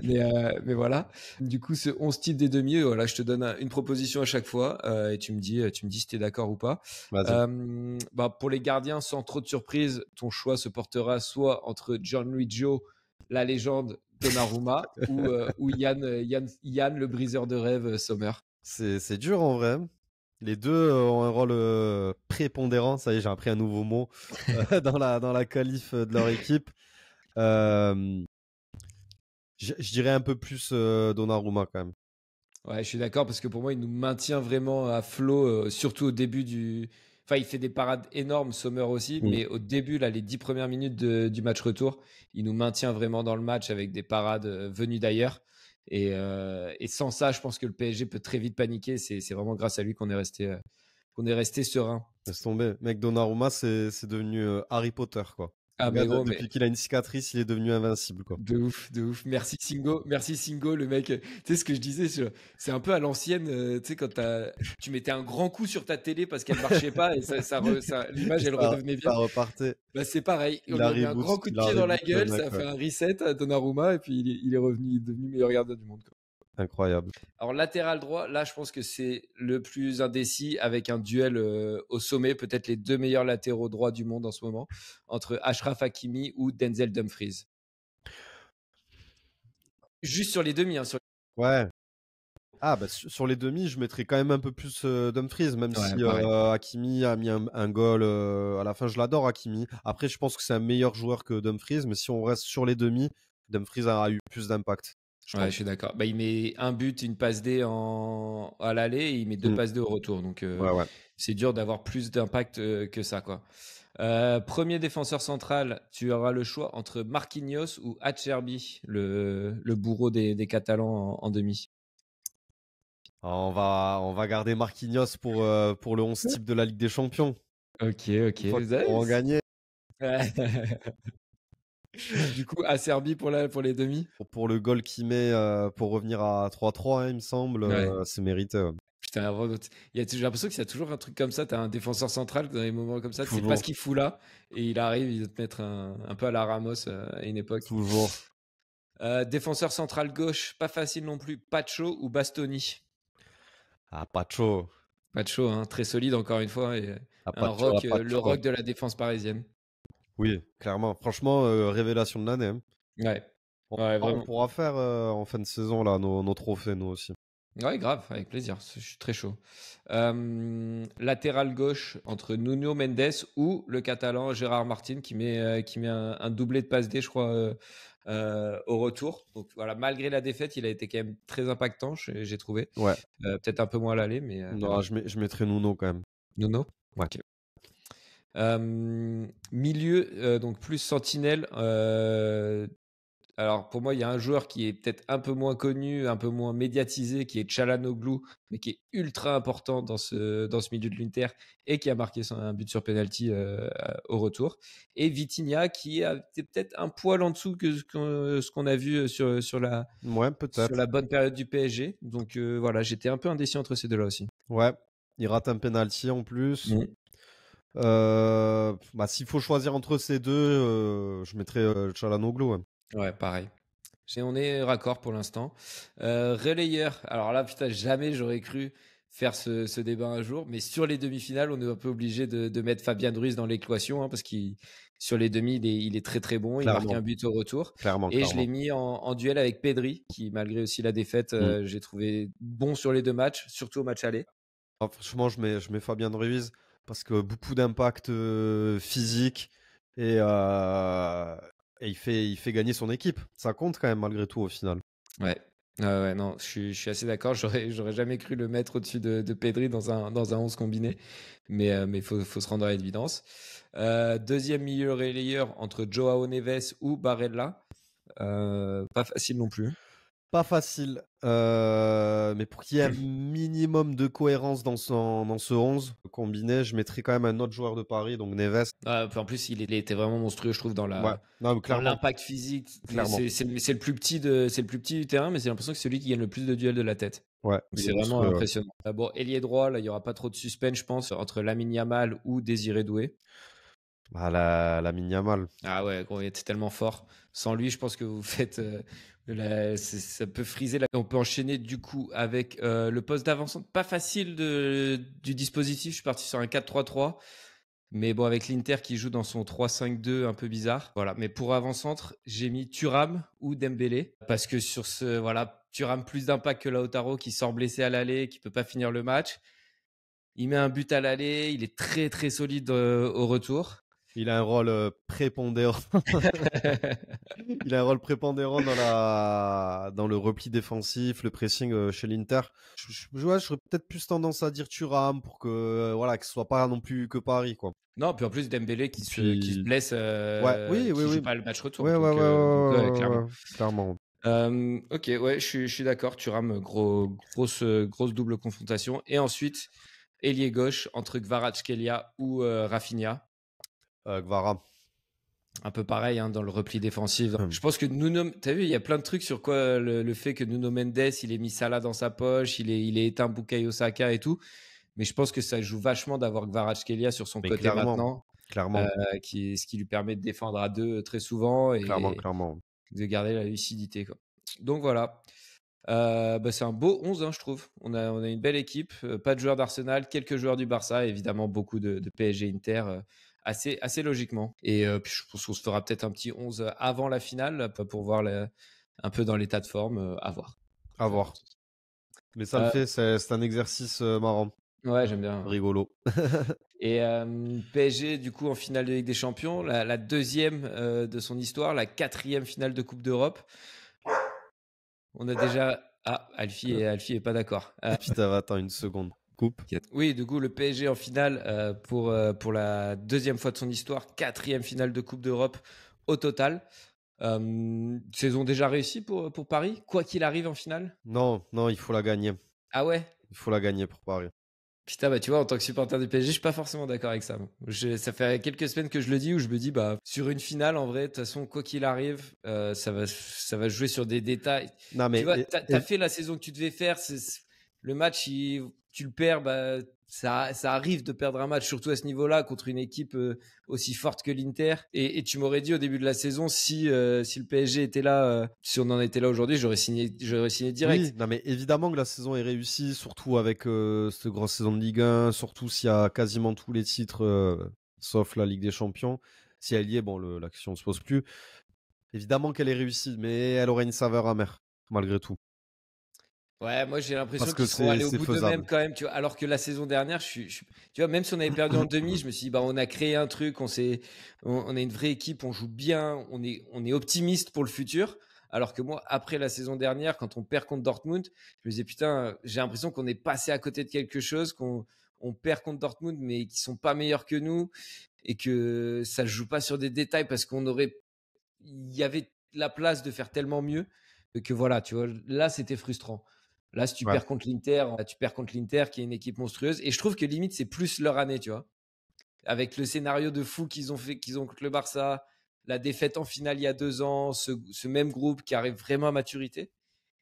mais voilà. Du coup, ce 11 titres des demi, voilà, je te donne une proposition à chaque fois et tu me dis si tu es d'accord ou pas. Pour les gardiens, sans trop de surprise, ton choix se portera soit entre Gianluigi, la légende, Donnarumma, ou Yann, le briseur de rêve, Sommer. C'est dur en vrai. Les deux ont un rôle prépondérant. Ça y est, j'ai appris un nouveau mot dans la qualif de leur équipe. Je dirais un peu plus Donnarumma quand même. Ouais, je suis d'accord parce que pour moi, il nous maintient vraiment à flot, surtout au début du. Enfin, il fait des parades énormes, Sommer aussi, mais au début, là, les 10 premières minutes du match retour, il nous maintient vraiment dans le match avec des parades venues d'ailleurs. Et sans ça, je pense que le PSG peut très vite paniquer. C'est vraiment grâce à lui qu'on est resté serein. Laisse tomber. Mec, Donnarumma, c'est devenu Harry Potter, quoi. Ah, mais gros, depuis qu'il a une cicatrice, il est devenu invincible, quoi. De ouf. Merci Singo, le mec. Tu sais ce que je disais, c'est un peu à l'ancienne. Tu sais, quand tu mettais un grand coup sur ta télé parce qu'elle marchait pas et l'image elle redevenait bien. Ça repartait. Bah, c'est pareil. On lui a mis un grand coup de pied dans la gueule, ça a fait un reset à Donnarumma et puis il est revenu, il est devenu meilleur gardien du monde, quoi. Incroyable. Alors latéral droit, là je pense que c'est le plus indécis avec un duel au sommet, peut-être les 2 meilleurs latéraux droits du monde en ce moment, entre Achraf Hakimi ou Denzel Dumfries. Juste sur les demi. Ouais. Ah bah sur les demi, je mettrais quand même un peu plus Dumfries, même si Hakimi a mis un goal à la fin. Je l'adore Hakimi. Après, je pense que c'est un meilleur joueur que Dumfries, mais si on reste sur les demi, Dumfries a eu plus d'impact. Je suis d'accord. Bah, il met un but, une passe D à l'aller et il met 2 passes D au retour. Donc, c'est dur d'avoir plus d'impact que ça, quoi. Premier défenseur central, tu auras le choix entre Marquinhos ou Acerbi, le bourreau des Catalans en demi. On va garder Marquinhos pour le 11 type de la Ligue des Champions. Ok. On va gagner. Du coup, Acerbi pour les demi. Pour le goal qu'il met pour revenir à 3-3, il me semble, c'est mérité. Ouais. Putain, j'ai l'impression qu'il y a toujours un truc comme ça. T'as un défenseur central dans les moments comme ça, tu sais pas ce qu'il fout là, et il arrive, il va te mettre un peu à la Ramos à une époque. Toujours. Défenseur central gauche, pas facile non plus. Pacho ou Bastoni? Ah, Pacho. Pacho, hein, très solide encore une fois. Et un Pacho, rock, le Pacho. rock de la défense parisienne. Oui, clairement. Franchement, révélation de l'année. Hein. Ouais. On, Ouais, on vraiment. pourra faire en fin de saison là, nos trophées, nous aussi. Ouais, grave, avec plaisir. Je suis très chaud. Latéral gauche entre Nuno Mendes ou le Catalan Gérard Martin qui met un doublé de passe D, je crois, au retour. Donc voilà, malgré la défaite, il a été quand même très impactant, j'ai trouvé. Ouais. Peut-être un peu moins à l'aller, mais Non, voilà. je mettrais Nuno quand même. Nuno? Ouais. Ok. Milieu, donc plus sentinelle. Alors pour moi, il y a un joueur qui est peut-être un peu moins connu, un peu moins médiatisé, qui est Çalhanoğlu, mais qui est ultra important dans ce milieu de l'Inter et qui a marqué un but sur penalty au retour. Et Vitinha qui a été peut-être un poil en dessous que ce qu'on a vu sur la peut-être. bonne période du PSG. Donc voilà, j'étais un peu indécis entre ces deux-là aussi. Ouais, il rate un penalty en plus. S'il faut choisir entre ces deux, je mettrais Çalhanoğlu. Ouais. Ouais, pareil. On est raccord pour l'instant. Relayeur, alors là, putain, jamais j'aurais cru faire ce débat un jour, mais sur les demi-finales, on est un peu obligé de mettre Fabien Ruiz dans l'équation, hein, parce qu'il sur les demi, il est très très bon, Clairement. Il marque un but au retour. Clairement. Je l'ai mis en duel avec Pedri, qui malgré aussi la défaite, j'ai trouvé bon sur les deux matchs, surtout au match aller. Ah, franchement, je mets Fabien Ruiz parce que beaucoup d'impact physique et il fait gagner son équipe. Ça compte quand même malgré tout au final. Ouais. Ouais, non, je suis assez d'accord. J'aurais jamais cru le mettre au-dessus de Pedri dans un 11 combiné. Mais faut se rendre à l'évidence. Deuxième milieu relayeur entre Joao Neves ou Barella. Pas facile non plus. Pas facile. Mais pour qu'il y ait un minimum de cohérence dans ce 11 combiné, je mettrais quand même un autre joueur de Paris, donc Neves. En plus, il était vraiment monstrueux, je trouve, dans l'impact physique. C'est le plus petit du terrain, mais c'est l'impression que c'est celui qui gagne le plus de duels de la tête. Ouais, c'est vraiment impressionnant. Bon, ailier droit, là, il n'y aura pas trop de suspense, je pense, entre Lamine Yamal ou Désiré Doué. Lamine Yamal. Ah ouais, gros, il était tellement fort. Sans lui, je pense que vous faites... ça peut friser. On peut enchaîner du coup avec le poste d'avancante. Pas facile du dispositif. Je suis parti sur un 4-3-3. Mais bon, avec l'Inter qui joue dans son 3-5-2 un peu bizarre. Voilà. Mais pour avant-centre, j'ai mis Thuram ou Dembélé. Parce que sur Thuram plus d'impact que Lautaro qui sort blessé à l'aller, qui peut pas finir le match. Il met un but à l'aller. Il est très très solide au retour. Il a un rôle prépondérant. Il a un rôle prépondérant dans le repli défensif, le pressing chez l'Inter. Je serais peut-être plus tendance à dire Thuram pour que que ce soit pas non plus que Paris, quoi. Non, puis en plus Dembélé qui se blesse, joue pas le match retour. Clairement. Ok, ouais, je suis d'accord. Thuram, grosse double confrontation. Et ensuite, ailier gauche entre Kvaratskhelia ou Rafinha. Kvara. Un peu pareil dans le repli défensif. Je pense que Nuno, t'as vu, il y a plein de trucs sur quoi le fait que Nuno Mendes, il ait mis Salah dans sa poche, il est éteint Bukayo Saka et tout. Mais je pense que ça joue vachement d'avoir Kvaratskhelia sur son côté maintenant. Clairement. Ce qui lui permet de défendre à deux très souvent et clairement. de garder la lucidité, quoi. Donc voilà. C'est un beau 11, je trouve. On a une belle équipe. Pas de joueurs d'Arsenal, quelques joueurs du Barça, évidemment beaucoup de PSG Inter. Assez logiquement. Et puis je pense qu'on se fera peut-être un petit 11 avant la finale pour voir un peu dans l'état de forme. À voir. À voir. Mais ça le fait, c'est un exercice marrant. Ouais, j'aime bien. Rigolo. Et PSG, du coup, en finale de Ligue des Champions, la deuxième de son histoire, la 4e finale de Coupe d'Europe. On a déjà... Ah, Alfie est pas d'accord. Putain, attends une seconde. Coupe. Oui, du coup, le PSG en finale pour la deuxième fois de son histoire, 4e finale de Coupe d'Europe au total. Saison déjà réussie pour Paris, quoi qu'il arrive en finale? Non, il faut la gagner. Ah ouais? Il faut la gagner pour Paris. Putain, tu vois, en tant que supporter du PSG, je suis pas forcément d'accord avec ça. Ça fait quelques semaines que je le dis où je me dis, sur une finale, en vrai, de toute façon, quoi qu'il arrive, ça va jouer sur des détails. Non, mais tu vois, t'as fait la saison que tu devais faire. Le match, tu le perds, ça arrive de perdre un match, surtout à ce niveau-là, contre une équipe aussi forte que l'Inter. Et tu m'aurais dit au début de la saison, si le PSG était là, si on en était là aujourd'hui, j'aurais signé direct. Oui, non, mais évidemment que la saison est réussie, surtout avec cette grosse saison de Ligue 1, surtout s'il y a quasiment tous les titres, sauf la Ligue des Champions. Si elle y est, bon, la question ne se pose plus. Évidemment qu'elle est réussie, mais elle aurait une saveur amère, malgré tout. Ouais, moi j'ai l'impression Parce que qu'ils seront allés au c'est bout d'eux-mêmes faisable. quand même, tu vois. Alors que la saison dernière, tu vois, même si on avait perdu en demi, je me suis dit, bah, on a créé un truc, on a une vraie équipe, on joue bien, on est optimiste pour le futur. Alors que moi, après la saison dernière, quand on perd contre Dortmund, je me disais, putain, j'ai l'impression qu'on est passé à côté de quelque chose, qu'on perd contre Dortmund, mais qui sont pas meilleurs que nous et que ça ne joue pas sur des détails parce il y avait la place de faire tellement mieux que voilà, tu vois, là, c'était frustrant. Là, si tu Ouais. perds contre l'Inter, qui est une équipe monstrueuse. Et je trouve que limite, c'est plus leur année, tu vois. Avec le scénario de fou qu'ils ont contre le Barça, la défaite en finale il y a 2 ans, ce même groupe qui arrive vraiment à maturité.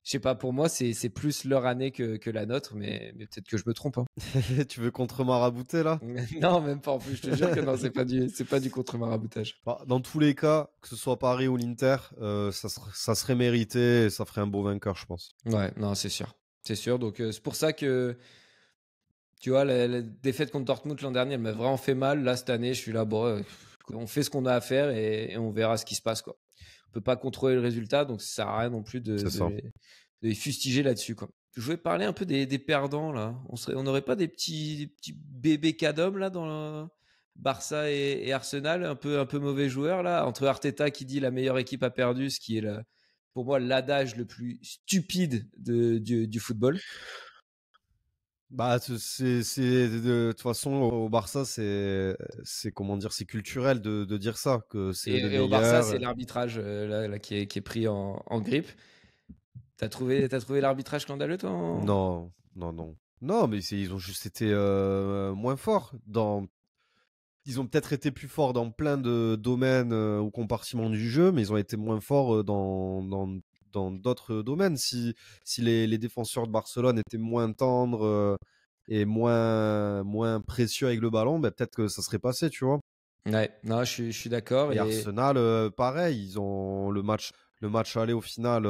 Je sais pas, pour moi, c'est plus leur année que la nôtre, mais peut-être que je me trompe. Hein. Tu veux contre-marabouter là? Non, même pas en plus. Je te jure que non, c'est pas du contre-maraboutage. Bah, dans tous les cas, que ce soit Paris ou l'Inter, ça serait mérité et ça ferait un beau vainqueur, je pense. Ouais, non, c'est sûr. C'est sûr. Donc, c'est pour ça que, tu vois, la défaite contre Dortmund l'an dernier, elle m'a vraiment fait mal. Là, cette année, je suis là, bon, on fait ce qu'on a à faire et on verra ce qui se passe, quoi. On peut pas contrôler le résultat, donc ça sert à rien non plus C'est ça. de les fustiger là-dessus, quoi. Je voulais parler un peu des perdants, là. On n'aurait pas des petits bébés cadom, là, dans le Barça et Arsenal, un peu mauvais joueurs, là, entre Arteta qui dit la meilleure équipe a perdu, ce qui est, pour moi, l'adage le plus stupide du football. Bah, de toute façon, au Barça, c'est comment dire, c'est culturel de dire ça, que c'est le Et au Barça, meilleur. c'est l'arbitrage là, qui est pris en grippe. T'as trouvé l'arbitrage scandaleux, toi Non, non, non. Non, mais ils ont juste été moins forts Ils ont peut-être été plus forts dans plein de domaines ou compartiments du jeu, mais ils ont été moins forts dans d'autres domaines. Si les défenseurs de Barcelone étaient moins tendres et moins précieux avec le ballon, ben peut-être que ça serait passé, tu vois. Ouais, non, je suis d'accord. Et Arsenal, pareil, ils ont le match aller au final.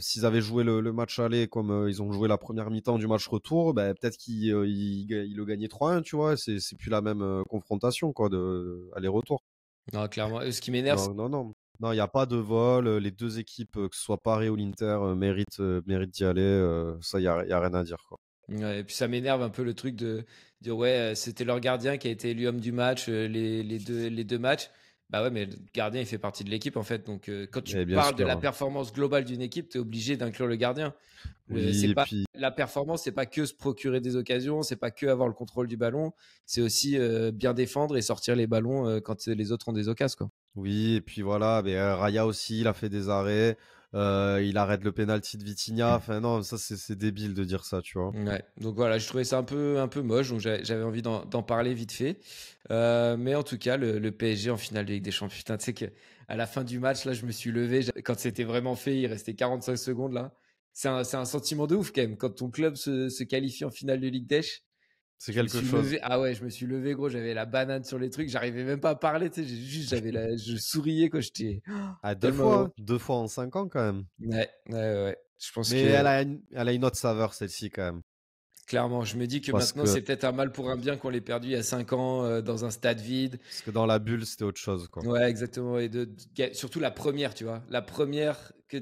S'ils avaient joué le match aller comme ils ont joué la première mi-temps du match retour, ben, peut-être qu'ils le gagnaient 3-1, tu vois. C'est plus la même confrontation, quoi, de aller-retour. Non, clairement. Ce qui m'énerve, Non, non, non. Non, il n'y a pas de vol. Les deux équipes, que ce soit Paris ou l'Inter, méritent d'y aller. Ça, il y a rien à dire, quoi. ouais, et puis ça m'énerve un peu le truc de dire ouais, c'était leur gardien qui a été élu homme du match les deux matchs. Bah ouais, mais le gardien il fait partie de l'équipe en fait. Donc quand tu Et bien parles de sûr. la performance globale d'une équipe, tu es obligé d'inclure le gardien. Oui, et puis La performance, c'est pas que se procurer des occasions, c'est pas que avoir le contrôle du ballon, c'est aussi bien défendre et sortir les ballons quand les autres ont des occasions, quoi. oui, et puis voilà, mais Raya aussi, il a fait des arrêts. Il arrête le penalty de Vitinha. Enfin non, ça c'est débile de dire ça, tu vois. Ouais, donc voilà, je trouvais ça un peu moche, donc j'avais envie d'en parler vite fait. Mais en tout cas, le PSG en finale de Ligue des Champions, putain, tu sais qu'à la fin du match, là, je me suis levé, quand c'était vraiment fait, il restait 45 secondes, là. C'est un sentiment de ouf, quand même, quand ton club se qualifie en finale de Ligue des Champions. C'est Je me quelque suis chose. levé, ah ouais, je me suis levé, gros, j'avais la banane sur les trucs, j'arrivais même pas à parler, tu sais, je souriais, quoi, j'étais Ah, deux tellement fois, heureux. hein. 2 fois en 5 ans quand même. Ouais. Je pense Mais que, elle a une autre saveur celle-ci quand même. clairement, je me dis que Parce maintenant, que, c'est peut-être un mal pour un bien qu'on l'ait perdu il y a 5 ans dans un stade vide. parce que dans la bulle, c'était autre chose, quoi. Ouais, exactement. Et surtout la première, tu vois. La première que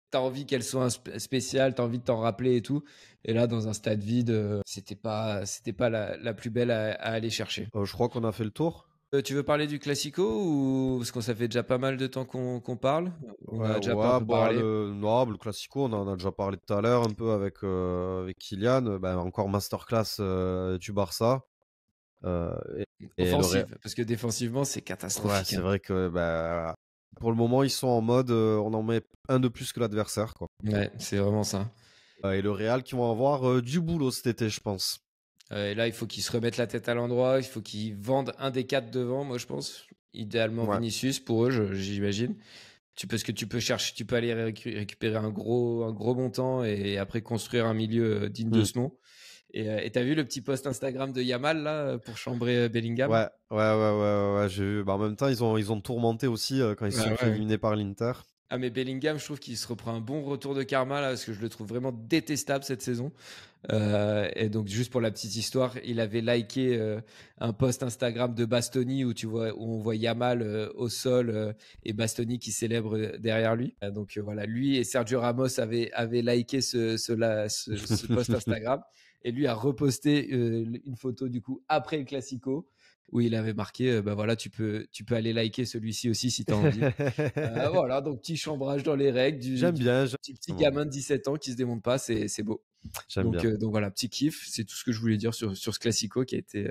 t'as envie qu'elle soit spéciale, t'as envie de t'en rappeler et tout. Et là, dans un stade vide, c'était pas la plus belle à aller chercher. Je crois qu'on a fait le tour. Tu veux parler du Classico ou parce qu'on ça fait déjà pas mal de temps qu'on parle? On a déjà pas un Ouais, peu bah, parlé. non, le Classico, on en a déjà parlé tout à l'heure un peu avec Kylian. Ben, encore masterclass du Barça. Euh, et le Real. Offensive, parce que défensivement, c'est Ouais, catastrophique. c'est Hein. vrai que bah, pour le moment, ils sont en mode on en met un de plus que l'adversaire, quoi. Ouais, c'est vraiment ça. Et le Real qui vont avoir du boulot cet été, je pense. Et là, il faut qu'ils se remettent la tête à l'endroit. Il faut qu'ils vendent un des 4 devant, moi, je pense. Idéalement, Ouais. Vinicius pour eux, j'imagine. Parce que tu peux chercher, tu peux aller récupérer un gros montant et après construire un milieu digne de ce nom. Et t'as vu le petit post Instagram de Yamal là pour chambrer Bellingham? Ouais, j'ai vu. Bah, en même temps, ils ont tourmenté aussi quand ils se sont fait Ouais. éliminer par l'Inter. Ah mais Bellingham, je trouve qu'il se reprend un bon retour de karma là, parce que je le trouve vraiment détestable cette saison. Et donc juste pour la petite histoire, il avait liké un post Instagram de Bastoni où où on voit Yamal au sol et Bastoni qui célèbre derrière lui. Donc voilà, lui et Sergio Ramos avaient liké ce post Instagram et lui a reposté une photo du coup après le Classico où il avait marqué bah voilà, tu peux aller liker celui-ci aussi si tu as envie. Voilà, donc petit chambrage dans les règles J'aime bien. petit gamin de 17 ans qui se démonte pas, c'est beau. J'aime bien. Donc voilà, petit kiff, c'est tout ce que je voulais dire sur ce Classico qui a été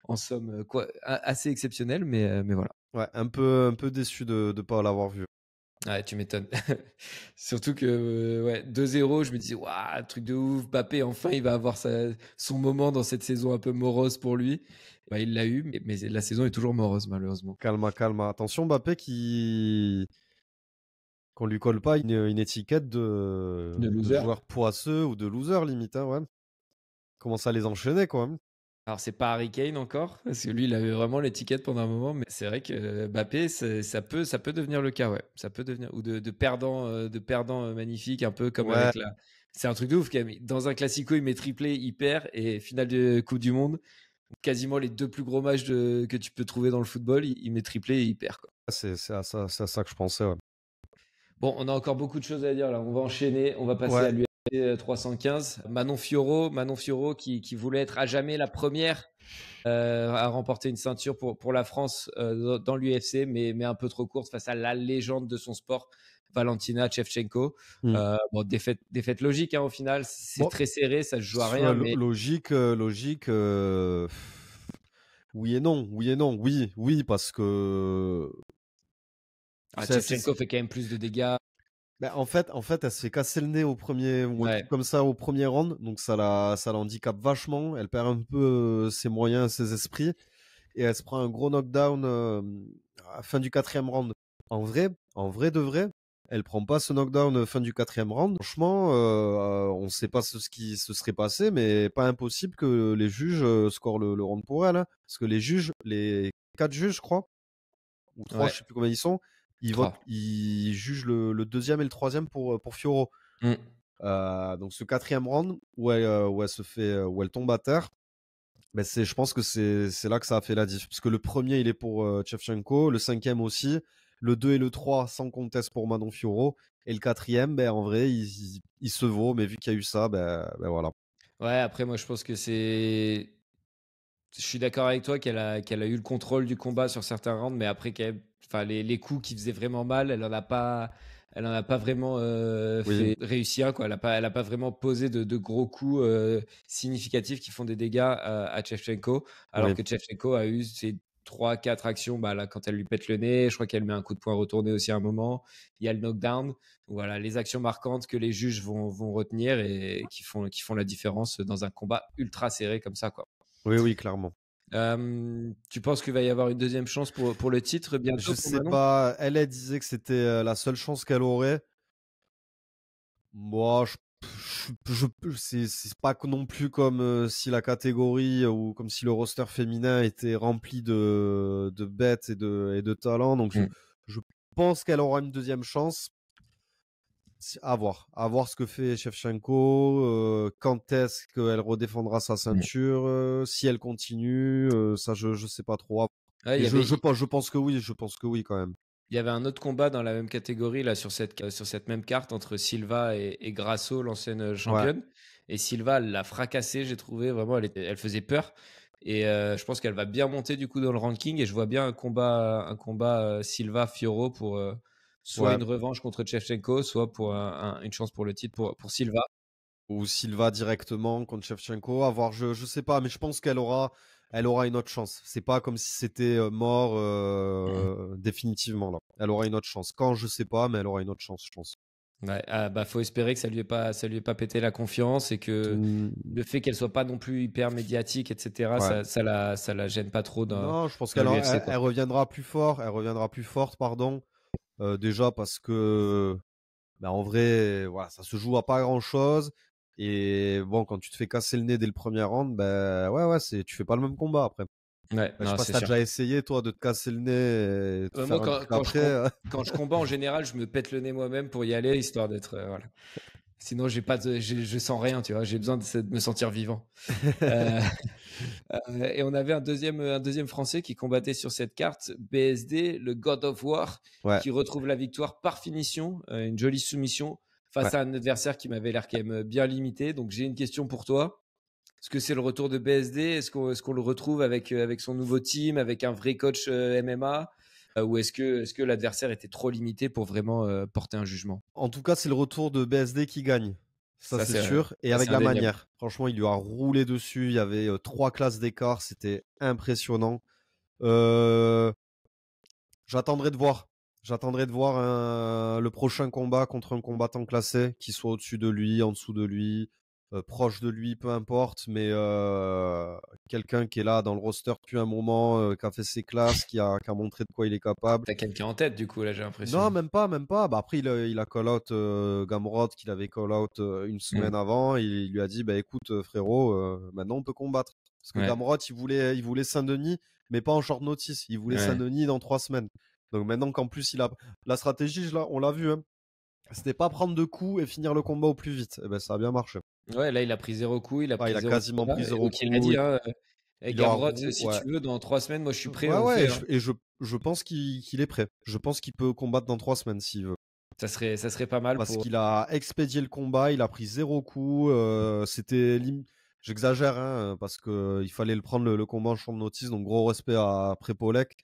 en somme assez exceptionnel, mais voilà. Ouais, un peu déçu de ne pas l'avoir vu. Ouais, tu m'étonnes. Surtout que ouais, 2-0, je me disais, waouh, truc de ouf, Mbappé, enfin, il va avoir son moment dans cette saison un peu morose pour lui. Bah, il l'a eu, mais la saison est toujours morose, malheureusement. Calma. Attention, Mbappé qu'on lui colle pas une étiquette de loser. joueur poisseux ou de loser limite, hein, ouais. Commence à les enchaîner, quoi. Alors, c'est pas Harry Kane encore, parce que lui, il avait vraiment l'étiquette pendant un moment, mais c'est vrai que Mbappé, ça peut devenir le cas, ouais. Ça peut devenir, ou de perdant magnifique, un peu comme avec la. C'est un truc de ouf, quand même. Dans un Classico, il met triplé, il perd, et finale de Coupe du Monde, quasiment les deux plus gros matchs que tu peux trouver dans le football, il met triplé et il perd, quoi. C'est à ça que je pensais, ouais. Bon, on a encore beaucoup de choses à dire là. On va enchaîner. On va passer à l'UFC 315. Manon Fiorot qui voulait être à jamais la première à remporter une ceinture pour la France dans l'UFC, mais un peu trop courte face à la légende de son sport, Valentina Shevchenko. Bon, défaite logique hein, au final. C'est très serré, ça se joue à rien. Mais... Logique. Oui et non. Oui, parce que. Shevchenko fait quand même plus de dégâts. Ben, en fait, elle se fait casser le nez au premier, ou un truc comme ça au premier round, donc ça la handicape vachement. Elle perd un peu ses moyens, ses esprits, et elle se prend un gros knockdown à la fin du 4e round. En vrai de vrai, elle prend pas ce knockdown fin du 4e round. Franchement, on ne sait pas ce qui se serait passé, mais pas impossible que les juges scorent le round pour elle, hein, parce que les 4 juges, je crois, ou 3, je sais plus combien ils sont. Ils jugent le 2e et le 3e pour Fiorot. Donc ce 4e round où elle tombe à terre, ben je pense que c'est là que ça a fait la diff. Parce que le premier il est pour Shevchenko, le 5e aussi, le 2 et le 3 sans conteste pour Manon Fiorot, et le 4e, ben en vrai il se vaut, mais vu qu'il y a eu ça, ben voilà. Ouais, après moi je pense que c'est... Je suis d'accord avec toi qu'elle a eu le contrôle du combat sur certains rounds, mais après, les coups qui faisaient vraiment mal, elle en a pas vraiment réussi un, quoi. Elle a pas vraiment posé de gros coups significatifs qui font des dégâts à Shevchenko, alors que Shevchenko a eu ses 3-4 actions, bah, là, quand elle lui pète le nez, je crois qu'elle met un coup de poing retourné aussi à un moment. Il y a le knockdown. Voilà, les actions marquantes que les juges vont retenir et qui font la différence dans un combat ultra serré comme ça, quoi. Oui, clairement. Tu penses qu'il va y avoir une deuxième chance pour le titre bientôt? Je sais pas. Elle disait que c'était la seule chance qu'elle aurait. Moi, c'est pas non plus comme si la catégorie ou comme si le roster féminin était rempli de bêtes et de talents. Donc, je pense qu'elle aura une deuxième chance. À voir ce que fait Shevchenko, quand est-ce qu'elle redéfendra sa ceinture, si elle continue, ça je sais pas trop. Je pense que oui quand même. Il y avait un autre combat dans la même catégorie là sur cette même carte entre Silva et Grasso, l'ancienne championne. Et Silva l'a fracassée, j'ai trouvé vraiment, elle faisait peur. Et je pense qu'elle va bien monter du coup dans le ranking. Et je vois bien un combat Silva-Fiorot pour soit une revanche contre Shevchenko, soit pour une chance pour le titre pour Silva. Ou Silva directement contre Shevchenko. À voir, je sais pas, mais je pense qu'elle aura une autre chance. C'est pas comme si c'était mort définitivement là. Elle aura une autre chance. Quand, je sais pas, mais elle aura une autre chance, je pense. Ouais, faut espérer que ça lui ait pas pété la confiance et que le fait qu'elle soit pas non plus hyper médiatique, etc. Ça la gêne pas trop. Non, je pense qu'elle reviendra plus fort. Elle reviendra plus forte, pardon. Déjà parce que, en vrai, voilà, ça se joue à pas grand chose. Et bon, quand tu te fais casser le nez dès le premier round, ben ouais, tu fais pas le même combat après. Ouais, Je sais pas si t'as déjà essayé, toi, de te casser le nez et de faire moi, un truc après. quand je combats, en général, je me pète le nez moi-même pour y aller, histoire d'être. Voilà. Sinon, je sens rien, tu vois. J'ai besoin de me sentir vivant. Euh, et on avait un deuxième Français qui combattait sur cette carte, BSD, le God of War, Ouais, qui retrouve la victoire par finition, une jolie soumission face ouais. à un adversaire qui m'avait l'air quand même bien limité. Donc j'ai une question pour toi. Est-ce que c'est le retour de BSD? Est-ce qu'on le retrouve avec son nouveau team, avec un vrai coach MMA? Ou est-ce que l'adversaire était trop limité pour vraiment porter un jugement? En tout cas, c'est le retour de BSD qui gagne. Ça, Ça, c'est c'est sûr. Et ça, avec c'est la indéniable. manière. Franchement, il lui a roulé dessus. Il y avait 3 classes d'écart. C'était impressionnant. Euh, J'attendrai de voir. J'attendrai de voir le prochain combat contre un combattant classé qui soit au-dessus de lui, en dessous de lui, proche de lui, peu importe. Mais quelqu'un qui est là dans le roster depuis un moment, qui a fait ses classes, qui a montré de quoi il est capable. T'as quelqu'un en tête, du coup, là, j'ai l'impression. Non, même pas, même pas. Bah, après, il a call out Gamrot, qu'il avait call out une semaine avant. Il lui a dit, bah écoute, frérot, maintenant on peut combattre. Parce que Ouais. Gamrot, il voulait Saint-Denis, mais pas en short notice. Il voulait Ouais. Saint-Denis dans 3 semaines. Donc maintenant qu'en plus, la stratégie, on l'a vu, hein. C'était pas prendre de coups et finir le combat au plus vite. Et ben, ça a bien marché. Ouais, là, il a pris 0 coup, il a pris Il a 0 quasiment combat. pris Et 0 donc, il a coups. dit, hein, Il aura Gamrot, si ouais. tu veux, dans 3 semaines, moi, je suis prêt, Ouais, on ouais, fait. et je pense qu'il est prêt. Je pense qu'il peut combattre dans 3 semaines s'il veut. Ça serait pas mal Parce pour. qu'il a expédié le combat, il a pris 0 coup. J'exagère, hein, parce que il fallait le prendre le combat en short notice, donc gros respect à Prepolek.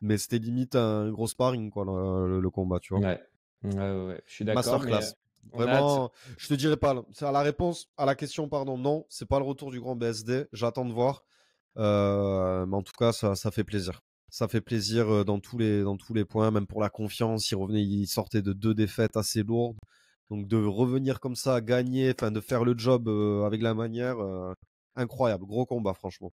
Mais c'était limite un gros sparring, quoi, le combat, tu vois. Ouais. Ouais, je suis d'accord, mais Masterclass. on a hâte. Vraiment, je te dirais pas. C'est à la réponse, à la question, pardon, non, c'est pas le retour du grand BSD. J'attends de voir. Mais en tout cas, ça fait plaisir. Ça fait plaisir dans tous les points, même pour la confiance. Il sortait de 2 défaites assez lourdes. Donc de revenir comme ça, gagner, enfin de faire le job avec la manière, incroyable. Gros combat, franchement.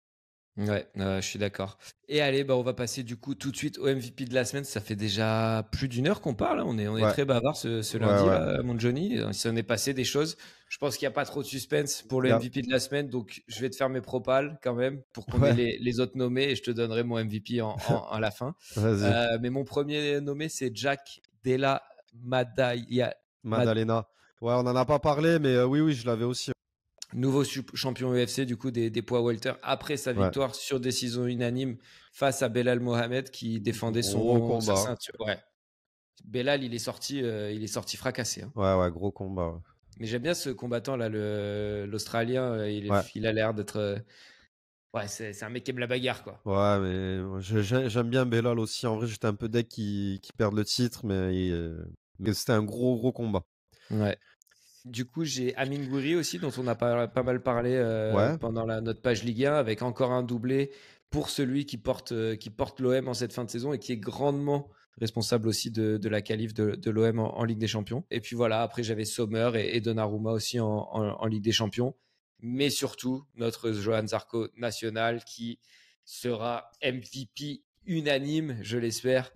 Ouais, je suis d'accord. Et allez, bah, on va passer du coup tout de suite au MVP de la semaine. Ça fait déjà plus d'une heure qu'on parle, hein. On est Ouais, très bavard ce ouais, lundi, ouais. là, mon Johnny. Il s'en est passé des choses. Je pense qu'il n'y a pas trop de suspense pour le Y a- MVP de la semaine. Donc, je vais te faire mes propals quand même pour qu'on ait Ouais, les autres nommés et je te donnerai mon MVP à la fin. vas-y. Mais mon premier nommé, c'est Jack Della Maddalena. Madalena. Ouais, on en a pas parlé, mais oui, je l'avais aussi. Nouveau champion UFC du coup des poids welter après sa Ouais. victoire sur décision unanime face à Belal Mohamed qui défendait Gros sa combat. ceinture. Ouais. Belal il est sorti fracassé, hein. Ouais, gros combat. Ouais. Mais j'aime bien ce combattant là, l'Australien. Ouais. Il a l'air d'être. Ouais, c'est un mec qui aime la bagarre quoi. Ouais, mais j'aime bien Belal aussi. En vrai, j'étais un peu deck qui perde le titre, mais c'était un gros combat. Ouais. Du coup, j'ai Amin Gouiri aussi, dont on a pas mal parlé Ouais, pendant notre page Ligue 1, avec encore un doublé pour celui qui porte l'OM en cette fin de saison et qui est grandement responsable aussi de la qualif de l'OM en Ligue des Champions. Et puis voilà, après j'avais Sommer et Donnarumma aussi en Ligue des Champions. Mais surtout, notre Johan Zarco national qui sera MVP unanime, je l'espère,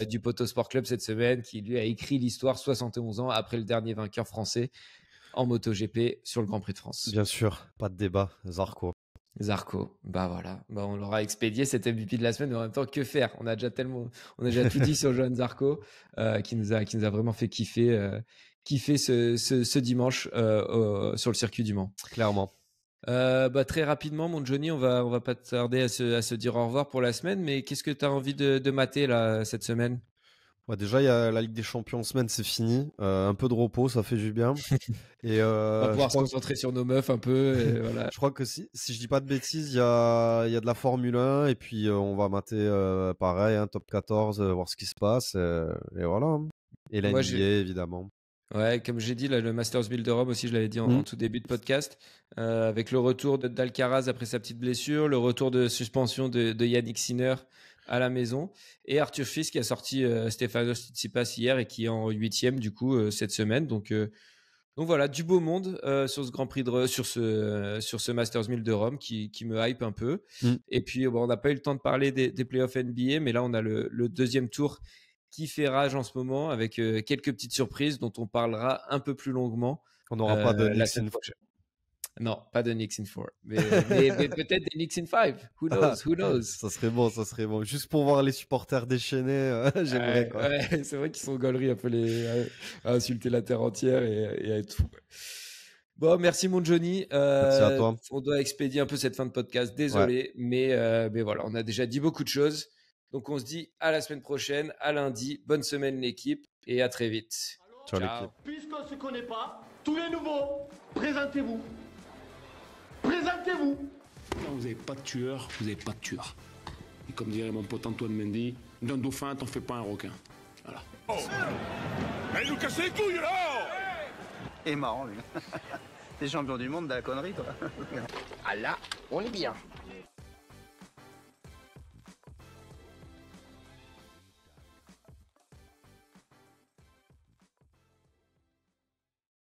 du Poteau Sport Club cette semaine, qui lui a écrit l'histoire 71 ans après le dernier vainqueur français en MotoGP sur le Grand Prix de France. bien sûr, pas de débat. Zarco. Zarco, bah voilà, bah on l'aura expédié cet MVP de la semaine, mais en même temps que faire, on a déjà tout dit sur Johan Zarco, qui nous a vraiment fait kiffer ce dimanche sur le circuit du Mans. Clairement. Bah, très rapidement, mon Johnny, on va pas tarder à se dire au revoir pour la semaine, mais qu'est-ce que tu as envie de mater là cette semaine? Ouais, déjà, il y a la Ligue des Champions en semaine, c'est fini. Un peu de repos, ça fait du bien. Et On va je pouvoir se crois, concentrer sur nos meufs un peu. Et voilà. je crois que si je dis pas de bêtises, il y a de la Formule 1 et puis on va mater pareil, hein, top 14, voir ce qui se passe. Et voilà, hein. Et la Moi, NBA, évidemment. ouais, comme j'ai dit, là, le Masters Build de Rome aussi, je l'avais dit en tout début de podcast, avec le retour d'Alcaraz après sa petite blessure, le retour de suspension de Yannick Sinner à la maison, et Arthur Fils qui a sorti Stefanos Tsitsipas hier et qui est en 8e du coup cette semaine. Donc voilà, du beau monde sur ce Grand Prix sur ce Masters 1000 de Rome qui me hype un peu. Et puis bon, on n'a pas eu le temps de parler des playoffs NBA, mais là on a le deuxième tour qui fait rage en ce moment avec quelques petites surprises dont on parlera un peu plus longuement On n'aura pas de la Knicks semaine prochaine. Non, pas de Knicks in 4. Mais peut-être des Knicks in 5. Who knows? Ça serait bon, ça serait bon. Juste pour voir les supporters déchaînés, j'aimerais quoi. Ouais, c'est vrai qu'ils sont gauleries un peu à insulter la terre entière et à être fou. Bon, merci mon Johnny. Merci à toi. On doit expédier un peu cette fin de podcast, désolé, mais voilà, on a déjà dit beaucoup de choses. Donc on se dit à la semaine prochaine, à lundi. Bonne semaine l'équipe et à très vite. Ciao l'équipe. Puisqu'on ne se connaît pas, tous les nouveaux, présentez-vous. Présentez-vous. Quand vous n'avez pas de tueur, vous n'avez pas de tueur. Et comme dirait mon pote Antoine Mendy, d'un dauphin, t'en fais pas un requin. Voilà. Oh. Allez nous casser les couilles là! Et marrant, lui. T'es champion du monde de la connerie, toi. Ah là, on est bien.